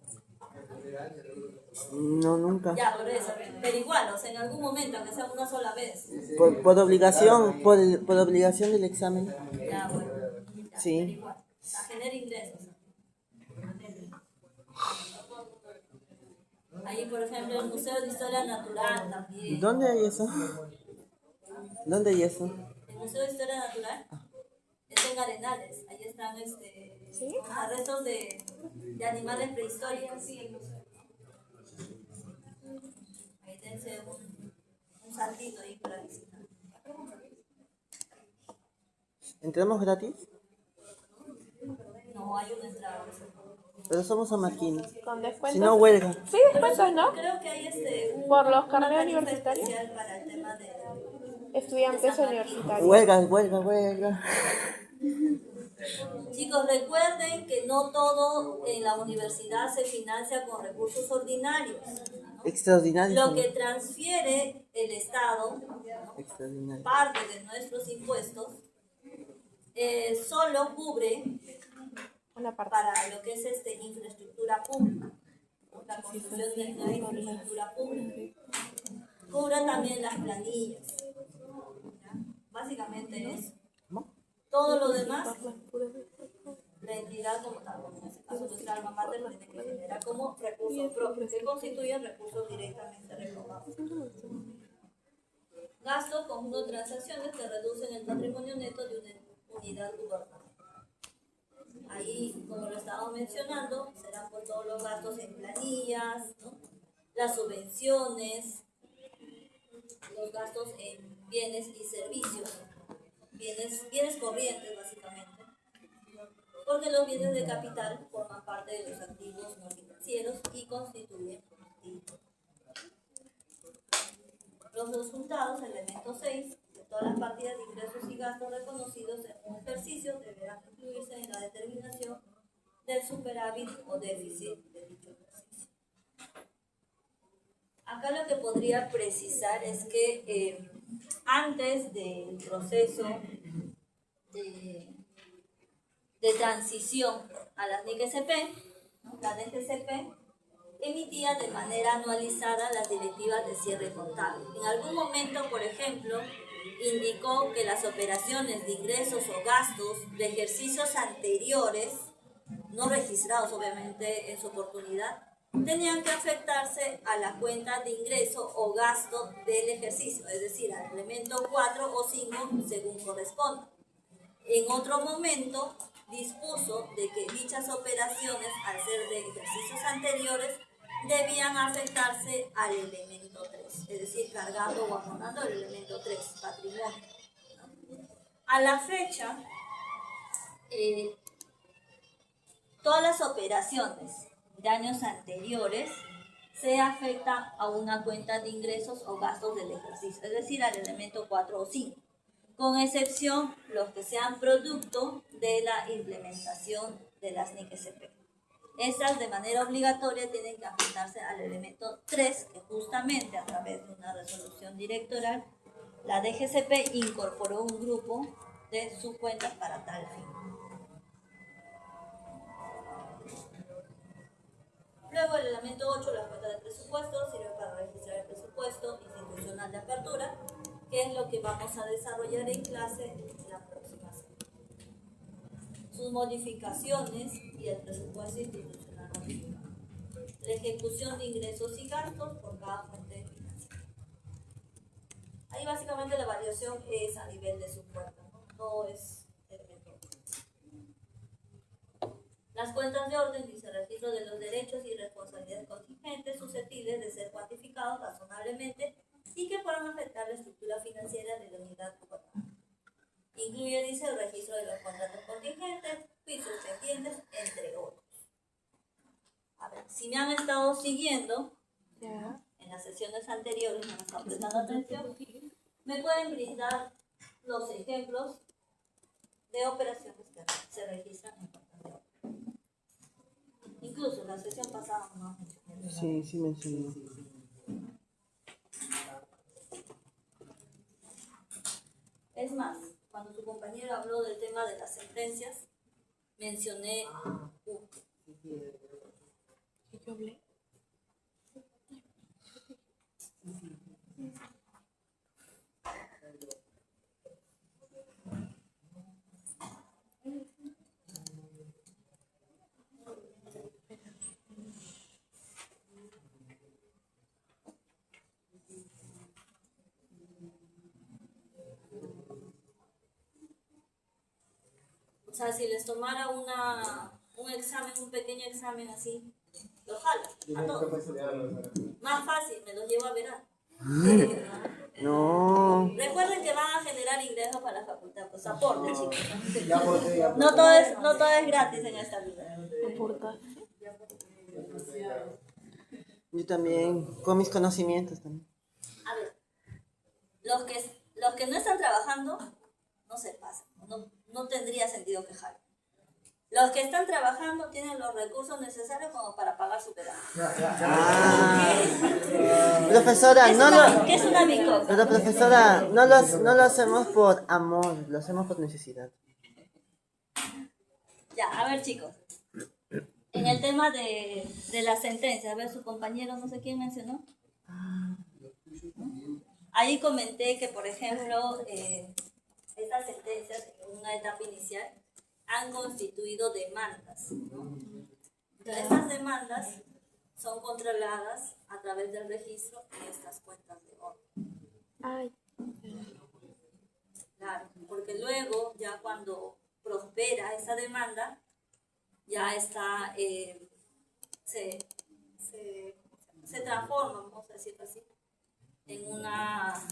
No, nunca. Ya, por eso. Pero igual, o sea, en algún momento, aunque sea una sola vez. Por obligación, por obligación del examen. Ya, bueno. Ya, Sí. pero igual. O sea, genera ingresos. Ahí, por ejemplo, el Museo de Historia Natural también. ¿Dónde hay eso? ¿Dónde hay eso? El Museo de Historia Natural es en Arenales. Ahí están los restos de animales prehistóricos. Ahí dense un saltito ahí para visitar. ¿Entramos gratis? No hay una entrada. Pero somos amarquinos. Con descuentos. Si no, huelga. Sí, descuentos, ¿no? Creo que hay Por los una carnet tarifa universitarios. especial para el tema de... Estudiantes universitarios. Huelga. Chicos, recuerden que no todo en la universidad se financia con recursos ordinarios. Extraordinario. Lo que transfiere el Estado, ¿no? Extraordinario. Parte de nuestros impuestos, solo cubre Una parte. para lo que es infraestructura pública, ¿no? La construcción de una infraestructura pública. Cubre también las planillas. ¿Ya? Básicamente es todo lo demás. La entidad como tal, en este caso nuestra alma mater, tiene que generar como recursos propios, que constituyen recursos directamente recaudados. Gastos, conjunto de transacciones que reducen el patrimonio neto de una unidad gubernamental. Ahí, como lo estaba mencionando, serán por todos los gastos en planillas, ¿no? Las subvenciones, los gastos en bienes y servicios, bienes corrientes básicamente, porque los bienes de capital forman parte de los activos no financieros y constituyen activos. Los resultados, elemento 6, de todas las partidas de ingresos y gastos reconocidos en un ejercicio deberán incluirse en la determinación del superávit o déficit de dicho ejercicio. Acá lo que podría precisar es que antes del proceso de transición a las NIC-SP, ¿no? La DGCP emitía de manera anualizada las directivas de cierre contable. En algún momento, por ejemplo, indicó que las operaciones de ingresos o gastos de ejercicios anteriores, no registrados obviamente en su oportunidad, tenían que afectarse a la cuenta de ingreso o gasto del ejercicio, es decir, al elemento 4 o 5 según corresponda. En otro momento dispuso de que dichas operaciones, al ser de ejercicios anteriores, debían afectarse al elemento 3, es decir, cargando o abonando el elemento 3, patrimonio. A la fecha, todas las operaciones de años anteriores se afectan a una cuenta de ingresos o gastos del ejercicio, es decir, al elemento 4 o 5, con excepción los que sean producto de la implementación de las NIC-SP. Estas de manera obligatoria tienen que afectarse al elemento 3, que justamente a través de una resolución directoral, la DGCP incorporó un grupo de subcuentas para tal fin. Luego el elemento 8, la cuenta de presupuesto, sirve para registrar el presupuesto institucional de apertura, que es lo que vamos a desarrollar en clase la próxima semana. Sus modificaciones y el presupuesto institucional modificado. la ejecución de ingresos y gastos por cada fuente financiera. Ahí básicamente la variación es a nivel de su cuenta, ¿no? No es el método. Las cuentas de orden dice registro de los derechos y responsabilidades contingentes susceptibles de ser cuantificados razonablemente y que puedan afectar la estructura financiera de la unidad gubernamental. Incluye, dice, el registro de los contratos contingentes, juicios pendientes, entre otros. A ver, si me han estado siguiendo Ya. en las sesiones anteriores, no me están prestando atención, me pueden brindar los ejemplos de operaciones que se registran en cuentas de orden. Incluso en la sesión pasada no mencioné. Sí, sí mencionó. Es más, cuando tu compañero habló del tema de las sentencias, mencioné ¿Qué yo hablé? o sea, si les tomara un examen, un pequeño examen así, lo jalo a todos. Más fácil, me los llevo a verano. No. Recuerden que van a generar ingresos para la facultad, pues aporte, chicos. Ya porque ya. No todo es gratis en esta vida. ¿Qué importa? Yo también, con mis conocimientos también. A ver, los que no están trabajando, no se pasan, no tendría sentido quejar. Los que están trabajando tienen los recursos necesarios como para pagar su pedazo. Profesora, ¿Qué es una bicoca? pero profesora, no lo hacemos por amor, lo hacemos por necesidad. Ya, a ver chicos. En el tema de la sentencia, a ver, su compañero, no sé quién mencionó. Ahí comenté que, por ejemplo, estas sentencias en una etapa inicial han constituido demandas. Entonces, estas demandas son controladas a través del registro en estas cuentas de orden. Ay. Claro, porque luego, ya cuando prospera esa demanda, ya está, se transforma, vamos a decirlo así, en una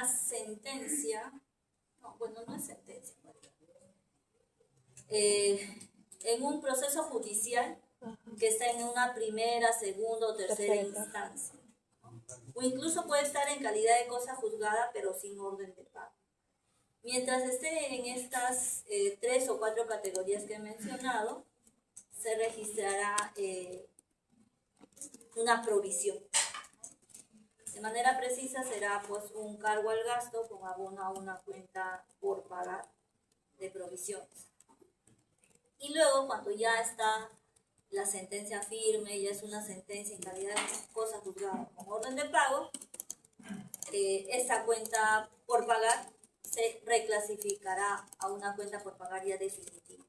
sentencia. No, bueno, no es sentencia. En un proceso judicial que está en una primera, segunda o tercera instancia. O incluso puede estar en calidad de cosa juzgada, pero sin orden de pago. Mientras esté en estas 3 o 4 categorías que he mencionado, se registrará una provisión. De manera precisa será pues un cargo al gasto con abono a una cuenta por pagar de provisiones. Y luego cuando ya está la sentencia firme, ya es una sentencia en calidad de cosa juzgada con orden de pago, esta cuenta por pagar se reclasificará a una cuenta por pagar ya definitiva.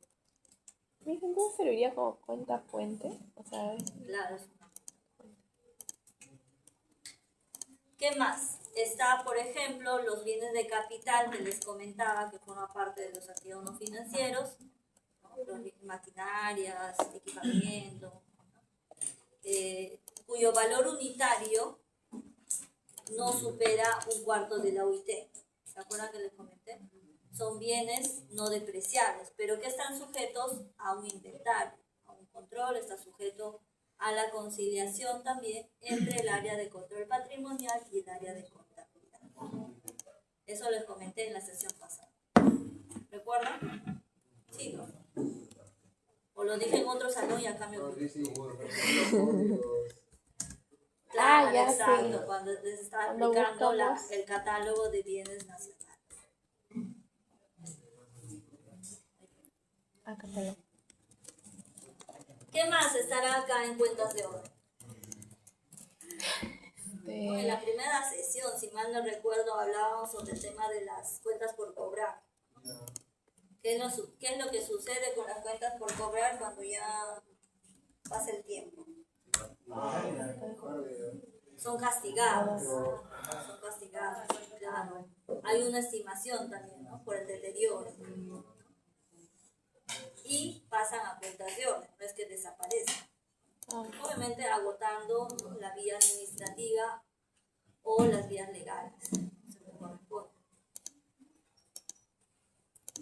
¿Entonces serviría como cuenta fuente? O sea, Claro, es una cuenta. ¿Qué más? Está, por ejemplo, los bienes de capital que les comentaba, que forman parte de los activos no financieros, ¿no? Maquinarias, equipamiento, cuyo valor unitario no supera un cuarto de la UIT. ¿Se acuerdan que les comenté? Son bienes no depreciables, pero que están sujetos a un inventario, a un control, está sujeto a la conciliación también entre el área de control patrimonial y el área de contabilidad. Eso les comenté en la sesión pasada. ¿Recuerdan? Sí, ¿no? O lo dije en otro salón y acá me olvidé. Claro, ya exacto, sí. cuando les estaba Cuando aplicando buscamos. el catálogo de bienes nacionales. acá está. ¿Qué más estará acá en cuentas de orden? No, en la primera sesión, si mal no recuerdo, hablábamos sobre el tema de las cuentas por cobrar. ¿Qué es lo que sucede con las cuentas por cobrar cuando ya pasa el tiempo? Son castigadas, claro. Hay una estimación también, ¿no? Por el deterioro. Y pasan a cuentas de orden, no es que desaparezcan. Obviamente agotando la vía administrativa o las vías legales, según corresponde.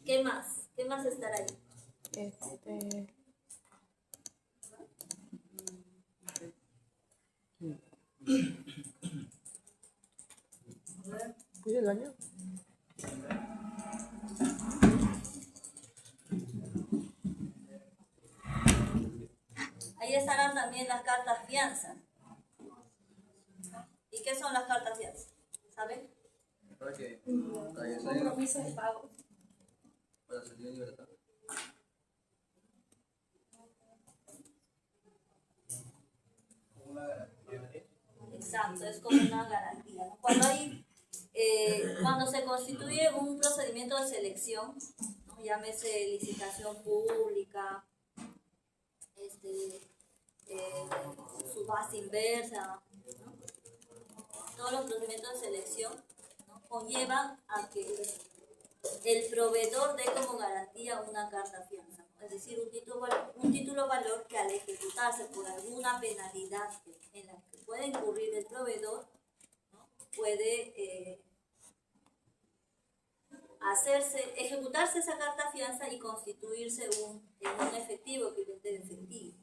¿Qué más? ¿Qué más estará ahí? ¿Y el año? Ahí estarán también las cartas fianza. ¿Y qué son las cartas fianza? ¿Saben? Compromiso de pago. Para salir en libertad. Exacto, es como una garantía, ¿no? Cuando se constituye un procedimiento de selección, ¿no? Llámese licitación pública, subasta inversa, ¿no? Todos los procedimientos de selección, ¿no? Conllevan a que el proveedor dé como garantía una carta fianza, ¿no? Es decir, un título valor que al ejecutarse por alguna penalidad en la que puede incurrir el proveedor, ¿no? Puede ejecutarse esa carta fianza y constituirse en un efectivo, equivalente de efectivo.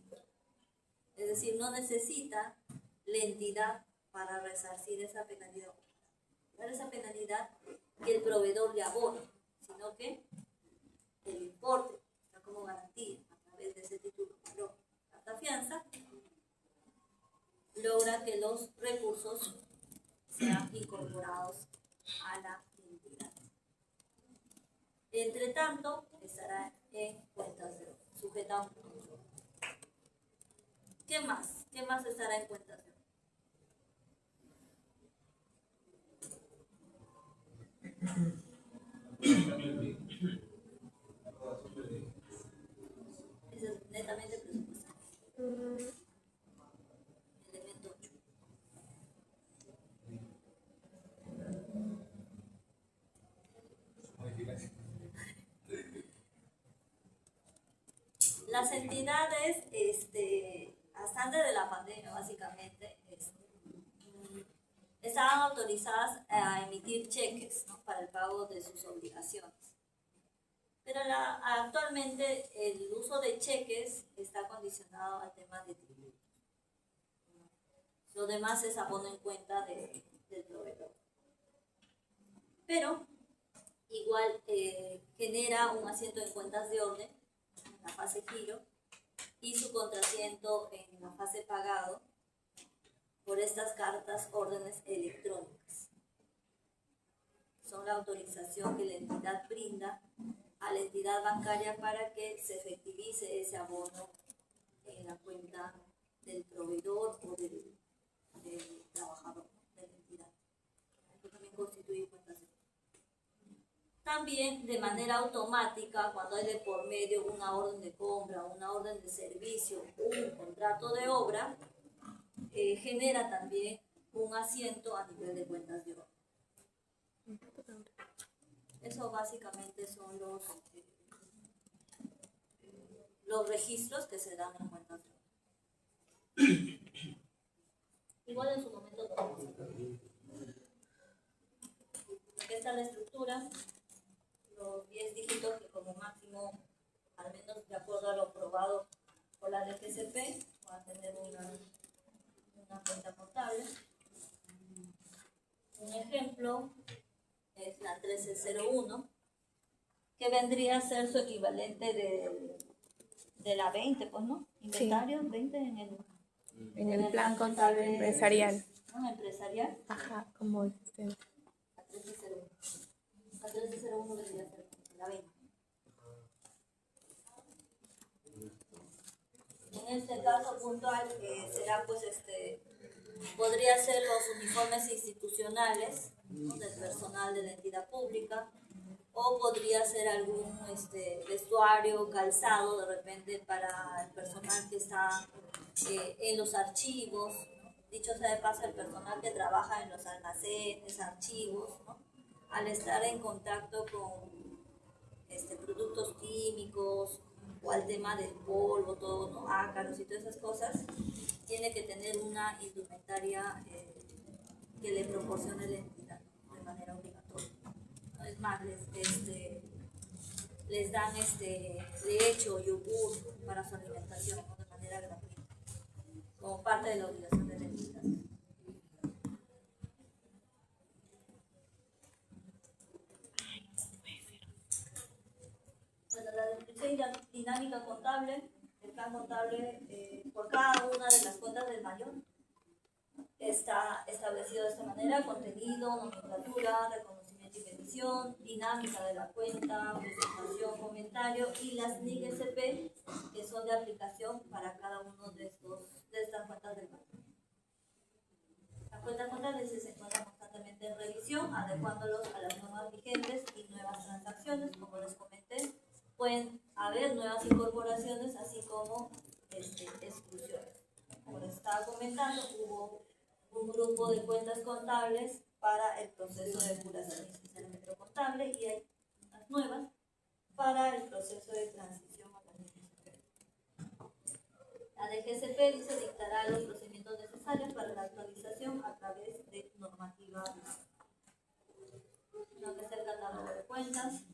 Es decir, no necesita la entidad para resarcir esa penalidad. Esa penalidad que el proveedor le abone, sino que el importe está como garantía a través de ese título valor, carta fianza, logra que los recursos sean incorporados a la entidad. Entre tanto, estará en cuentas de oro, sujeta a un control. ¿Qué más? ¿Qué más estará en cuentas de oro? Eso es netamente presupuestario. Elemento 8. Las entidades, hasta antes de la pandemia, básicamente, estaban autorizadas a emitir cheques, ¿no? Para el pago de sus obligaciones. Pero actualmente el uso de cheques está condicionado al tema de tributos. Lo demás es abono en cuenta del proveedor. Pero igual genera un asiento en cuentas de orden en la fase giro y su contrasiento en la fase pagado por estas cartas órdenes electrónicas. Son la autorización que la entidad brinda a la entidad bancaria para que se efectivice ese abono en la cuenta del proveedor o del trabajador de la entidad. Esto también constituye cuentas de orden. También de manera automática, cuando hay de por medio una orden de compra, una orden de servicio, un contrato de obra, genera también un asiento a nivel de cuentas de orden. Eso básicamente son los registros que se dan en cuentas de orden. Igual en su momento lo vamos a ver. Aquí está la estructura, los 10 dígitos que como máximo, al menos de acuerdo a lo aprobado por la DGCP, va a tener una cuenta contable. Un ejemplo es la 1301, que vendría a ser su equivalente de la 20, pues, ¿no? Inventario, sí. 20 en el plan contable empresarial. ¿No? Empresarial. Ajá, como este. La 1301. La 1301 vendría a ser la 20. En este caso puntual será pues podría ser los uniformes institucionales, ¿no? Del personal de la entidad pública, o podría ser algún vestuario, calzado de repente para el personal que está en los archivos, ¿no? Dicho sea de paso, el personal que trabaja en los almacenes, archivos, ¿no? Al estar en contacto con productos químicos o al tema del polvo, todo, ¿no? Ácaros y todas esas cosas, tiene que tener una indumentaria que le proporcione la entidad, ¿no? De manera obligatoria. ¿No? Es más, les dan leche o yogur para su alimentación, ¿no? De manera gratuita, como parte de la obligación de la entidad. Bueno, la descripción y la dinámica contable, el plan contable por cada una de las cuentas del mayor está establecido de esta manera: contenido, nomenclatura, reconocimiento y medición, dinámica de la cuenta, presentación, comentario y las NIC-SP, que son de aplicación para cada uno de estas cuentas del mayor. Las cuentas contables se encuentran constantemente en revisión, adecuándolos a las normas vigentes y nuevas transacciones. Como les comenté, pueden haber nuevas incorporaciones, así como exclusiones. Como les estaba comentando, hubo un grupo de cuentas contables para el proceso de depuración y sinceramiento contable, y hay unas nuevas para el proceso de transición a la DGCP. La DGCP dice dictará los procedimientos necesarios para la actualización a través de normativa. Lo que es el catálogo de cuentas.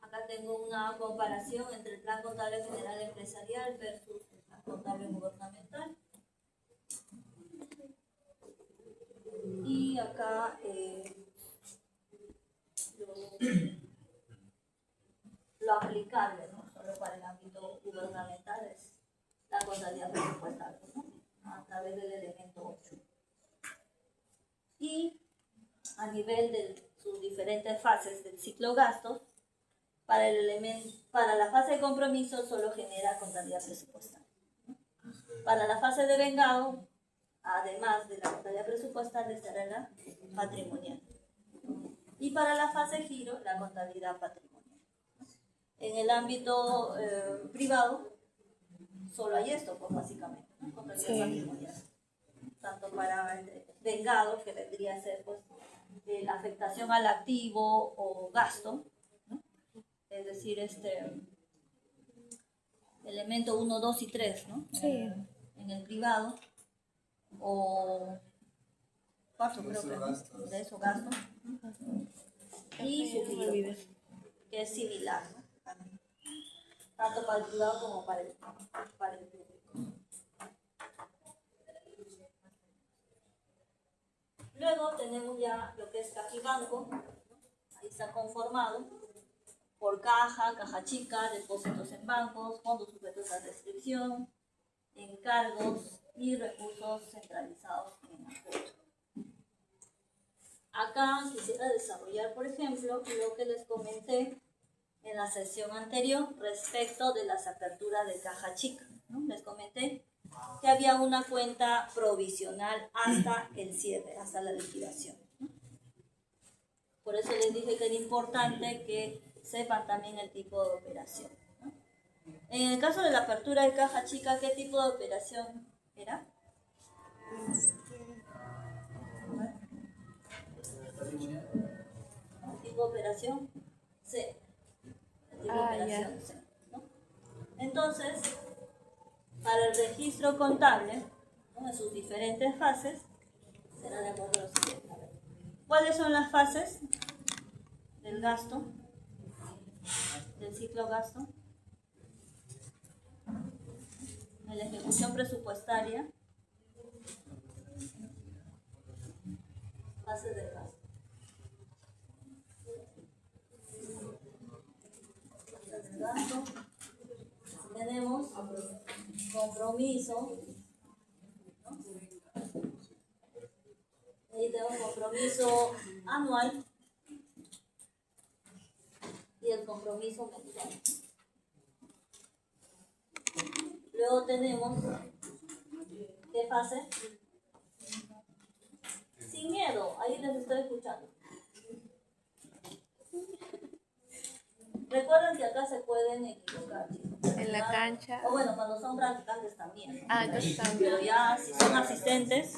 Acá tengo una comparación entre el plan contable general empresarial versus el plan contable gubernamental. Y acá lo aplicable, ¿no? Solo para el ámbito gubernamental es la contabilidad presupuestal, ¿no? A través del elemento 8. Y a nivel de sus diferentes fases del ciclo gastos, para la fase de compromiso solo genera contabilidad presupuestal, ¿no? Para la fase de vengado, además de la contabilidad presupuestal, estará la patrimonial. Y para la fase giro, la contabilidad patrimonial. En el ámbito privado, solo hay esto, pues básicamente, ¿no? Contabilidad patrimonial. Tanto para el vengado, que vendría a ser pues la afectación al activo o gasto, ¿no? Es decir, elemento 1, 2 y 3, ¿no? Sí. En el privado, o cuarto creo que de eso gasto, y su giro, pues, que es similar, ¿no? Tanto para el privado como para el público. Luego tenemos ya lo que es caja y banco, ¿no? Ahí está conformado por caja, caja chica, depósitos en bancos, fondos sujetos a restricción, encargos y recursos centralizados en apoyo. Acá quisiera desarrollar, por ejemplo, lo que les comenté en la sesión anterior respecto de las aperturas de caja chica, ¿no? Les comenté que había una cuenta provisional hasta el cierre, hasta la liquidación, ¿no? Por eso les dije que era importante que sepan también el tipo de operación, ¿no? En el caso de la apertura de caja chica, ¿qué tipo de operación era? ¿Tipo de operación? C. Tipo de operación C, ¿no? Entonces, para el registro contable, ¿no? En sus diferentes fases, será de acuerdo a lo siguiente. A ver, ¿cuáles son las fases del gasto, del ciclo gasto? En la ejecución presupuestaria, fases del gasto. Fases del gasto. Tenemos compromiso, ¿no? Ahí tenemos compromiso anual y el compromiso mensual. Luego tenemos, ¿qué fase? Sin miedo, ahí les estoy escuchando. Recuerden que acá se pueden equivocar, chicos. En la cancha. O bueno, cuando son practicantes también. Ah, entonces Pero también. ya si son asistentes,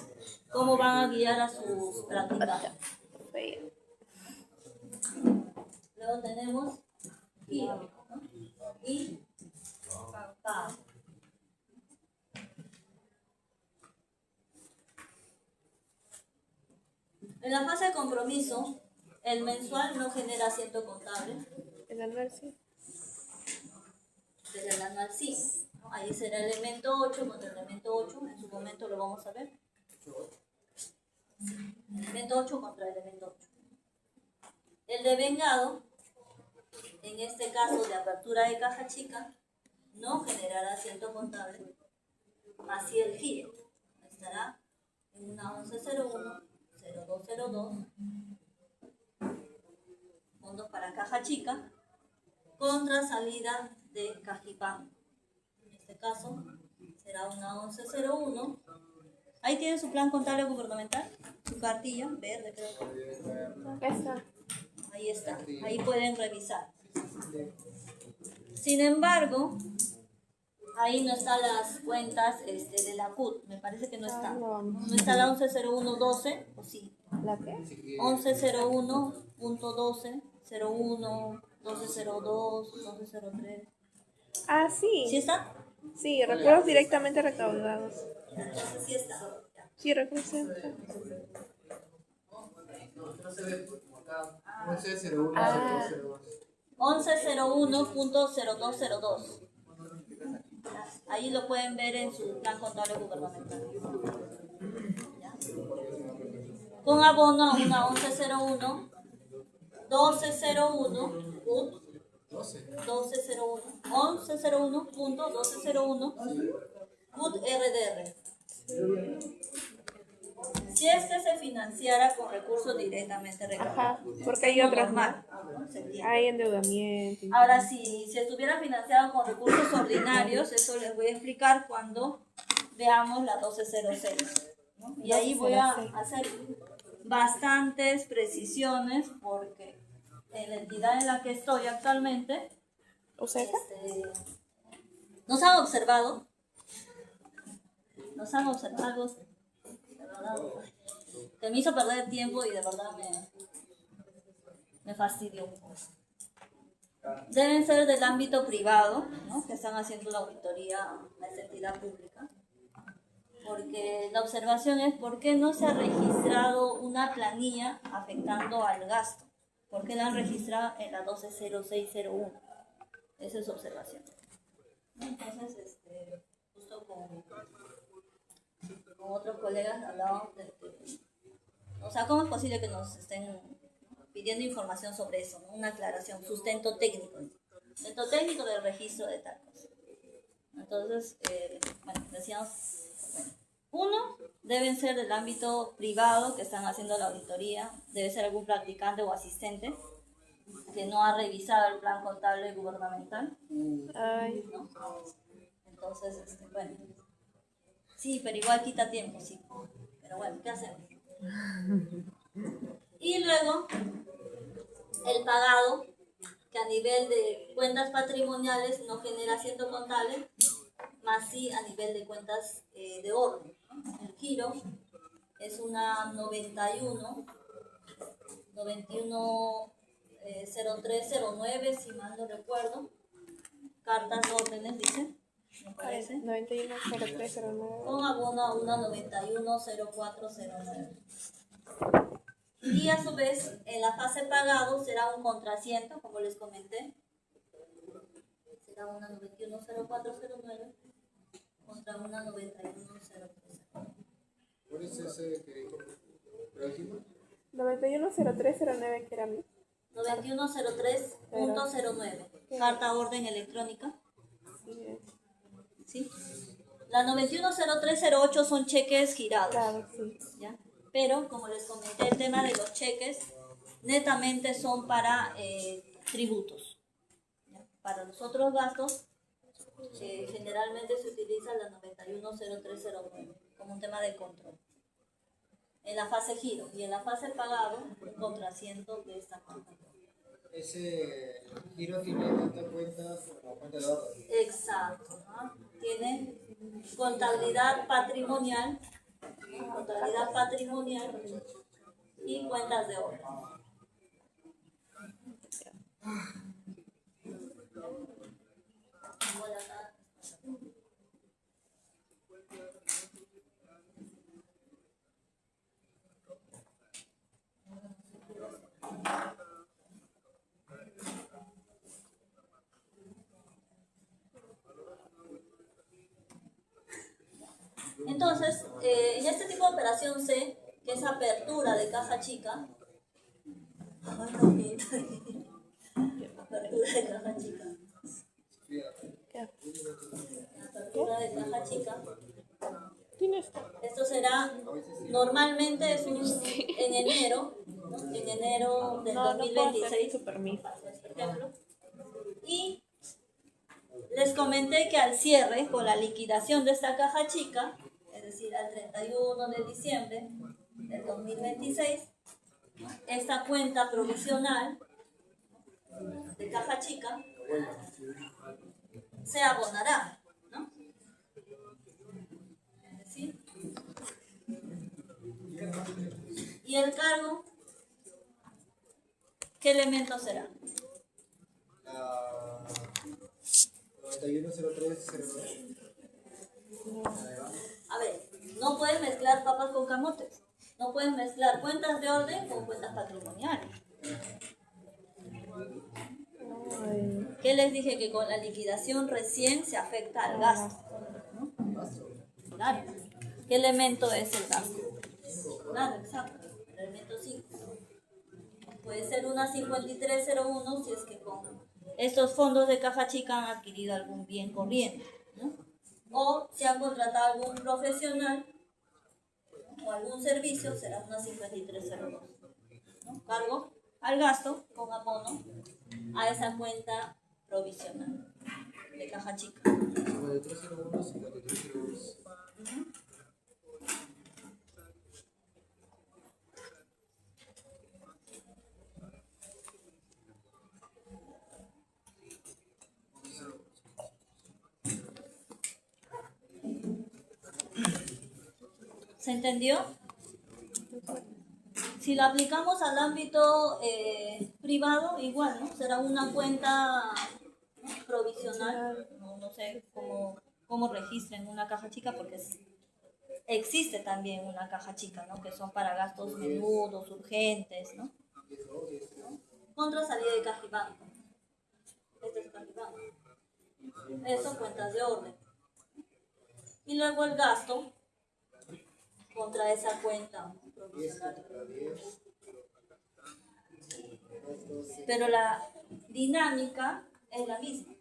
¿cómo van a guiar a sus practicantes? Feo. Luego tenemos giro, ¿no? Y pago. En la fase de compromiso, el mensual no genera asiento contable, El anual sí. pero el anual sí, ¿no? Ahí será el elemento 8 contra el elemento 8, en su momento lo vamos a ver. Elemento 8 contra el elemento 8. El devengado, en este caso de apertura de caja chica, no generará asiento contable, así el giro estará en una 1101, 0202, fondos para caja chica, contra salida de Cajipán. En este caso será una 1101. Ahí tiene su plan contable gubernamental, su cartilla verde, creo. Esta. Ahí está, ahí pueden revisar. Sin embargo, ahí no están las cuentas de la CUT, me parece que no está. No está la 110112, o sí. ¿La qué? 1101.12, 01, 1202, 1203. Ah, ¿Sí sí. está? Sí, recuerdos directamente recaudados. Entonces sí está. Sí, representa. No se ve como acá. 1101, Ah. 0202. 1101.0202. Ahí lo pueden ver en su plan contable gubernamental. ¿Ya? Con abono a una 1101, 1201, 1201, 1101.1201, CUT RDR. Si es que se financiara con recursos directamente recaudados. Ajá, porque hay otras más. Normal, ¿no? Se entiende. Hay endeudamiento. Ahora, si estuviera financiado con recursos ordinarios, eso les voy a explicar cuando veamos la 1206, ¿no? Y ahí voy a hacer bastantes precisiones porque en la entidad en la que estoy actualmente, ¿Usted? nos han observado, de verdad, que me hizo perder tiempo y de verdad me fastidió un poco. Deben ser del ámbito privado, ¿no? Que están haciendo la auditoría a esta entidad pública. Porque la observación es por qué no se ha registrado una planilla afectando al gasto. ¿Por qué la han registrado en la 120601? Esa es su observación. Entonces, justo con otros colegas hablábamos o sea, ¿cómo es posible que nos estén pidiendo información sobre eso, ¿no? Una aclaración, sustento técnico del registro de tal cosa. Entonces, bueno, decíamos, uno, deben ser del ámbito privado que están haciendo la auditoría, debe ser algún practicante o asistente que no ha revisado el plan contable gubernamental, Ay, ¿no? Entonces, bueno, sí, pero igual quita tiempo, sí, pero bueno, ¿qué hacemos? Y luego, el pagado, que a nivel de cuentas patrimoniales no genera asiento contable, más sí a nivel de cuentas de orden, ¿no? El giro es una 910309, si mal no recuerdo. Cartas órdenes, dice, me parece. 910309. Con abono a una 910409. Y a su vez, en la fase pagado será un contrasiento, como les comenté. Será una 910409 contra una 91039. ¿Cuál es ese que dijo? ¿El último? 910309 que era mi. 9103.09. Carta orden electrónica. Sí, ¿Sí? La 910308 son cheques girados. claro, sí. ¿Ya? Pero, como les comenté, el tema de los cheques netamente son para tributos. ¿Ya? Para los otros gastos, generalmente se utiliza la 910309 como un tema de control. En la fase giro y en la fase pagado, un contrasiento de esta cuenta. ese giro tiene tantas cuentas como cuenta de ahorro. Exacto. ¿No? Tiene contabilidad patrimonial y cuentas de obra. Entonces, en este tipo de operación C, que es apertura de caja chica, apertura de caja chica, apertura de caja chica, esto será, normalmente es en enero, ¿no? En enero del No, no puedo hacer 2026, su permiso. por ejemplo, y les comenté que al cierre, con la liquidación de esta caja chica, es decir, al 31 de diciembre del 2026, esta cuenta provisional de caja chica se abonará, ¿no? Es decir, ¿y el cargo? ¿Qué elemento será? 910309. A ver, no puedes mezclar papas con camotes. No puedes mezclar cuentas de orden con cuentas patrimoniales. ¿Qué les dije? Que con la liquidación recién se afecta al gasto, ¿no? Claro. ¿Qué elemento es el gasto? Claro, exacto. El elemento 5. Puede ser una 5301 si es que con estos fondos de caja chica han adquirido algún bien corriente, ¿no? O si han contratado algún profesional o algún servicio, será una 5302, ¿no? Cargo al gasto con abono a esa cuenta provisional de caja chica. 5301, 5302. ¿Se entendió? Si lo aplicamos al ámbito privado, igual, ¿no? Será una cuenta, ¿no? Provisional, no sé cómo registren una caja chica, porque existe también una caja chica, ¿no? Que son para gastos menudos, urgentes, ¿no? Contra salida de caja y banco. Este es caja y banco. Eso, cuentas de orden. Y luego el gasto contra esa cuenta provisional. Pero la dinámica es la misma.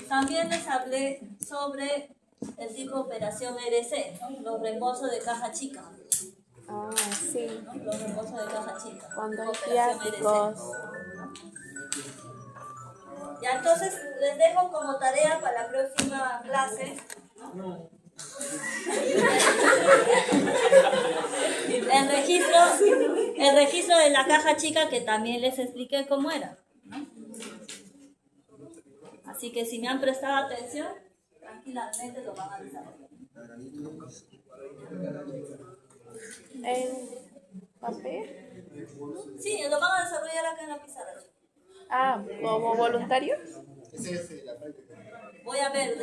También les hablé sobre el tipo de operación RC, ¿no? Los reembolsos de caja chica. Ah, sí. ¿No? Los reembolsos de caja chica. Cuando hay Operación viáticos. Ya, entonces les dejo como tarea para la próxima clase, ¿no? El registro de la caja chica, que también les expliqué cómo era, ¿no? Así que si me han prestado atención, tranquilamente lo van a desarrollar. ¿En papel? Sí, lo van a desarrollar acá en la pizarra. Ah, ¿como voluntarios? Ese es la práctica. Voy a ver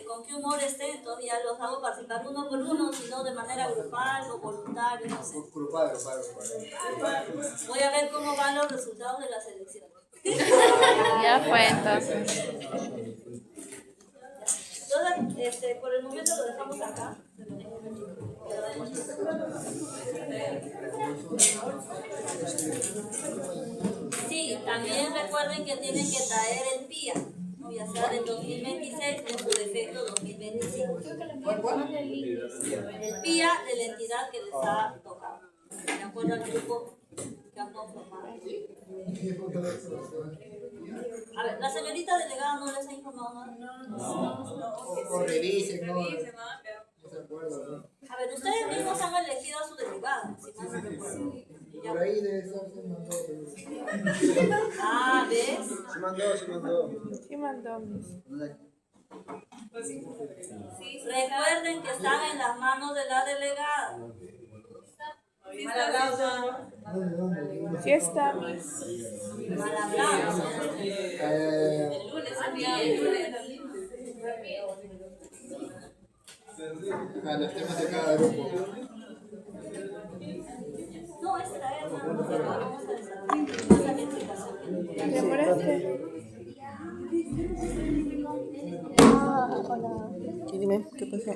con qué humor esté, entonces ya los hago participar uno por uno, sino de manera grupal o voluntaria, no sé. Grupal. Voy a ver cómo van los resultados de las elecciones. Ya fue entonces. Entonces, por el momento lo dejamos acá. Sí, también recuerden que tienen que traer el PIA, ¿no? Ya sea del 2026 o en su defecto 2025. El PIA de la entidad que les ha tocado, de acuerdo al grupo que han conformado. A ver, la señorita delegada no les ha informado nada. O revisen, ¿no? Revisen, ¿no? Pero No se acuerdan, ¿no? A ver, ustedes mismos han elegido a su delegada, si mal no recuerdo. Por ahí debe estar se mandó. Ah, ¿ves? Se mandó, se mandó. Sí mandó mis. Recuerden que están en las manos de la delegada. mal hablado. Sí está mis. Mal hablado. El lunes, el lunes. A los temas de cada grupo. No, es traer, vamos a desarrollar. Esa es la explicación. ¿Te moleste? Sí, dime, ¿qué pasó?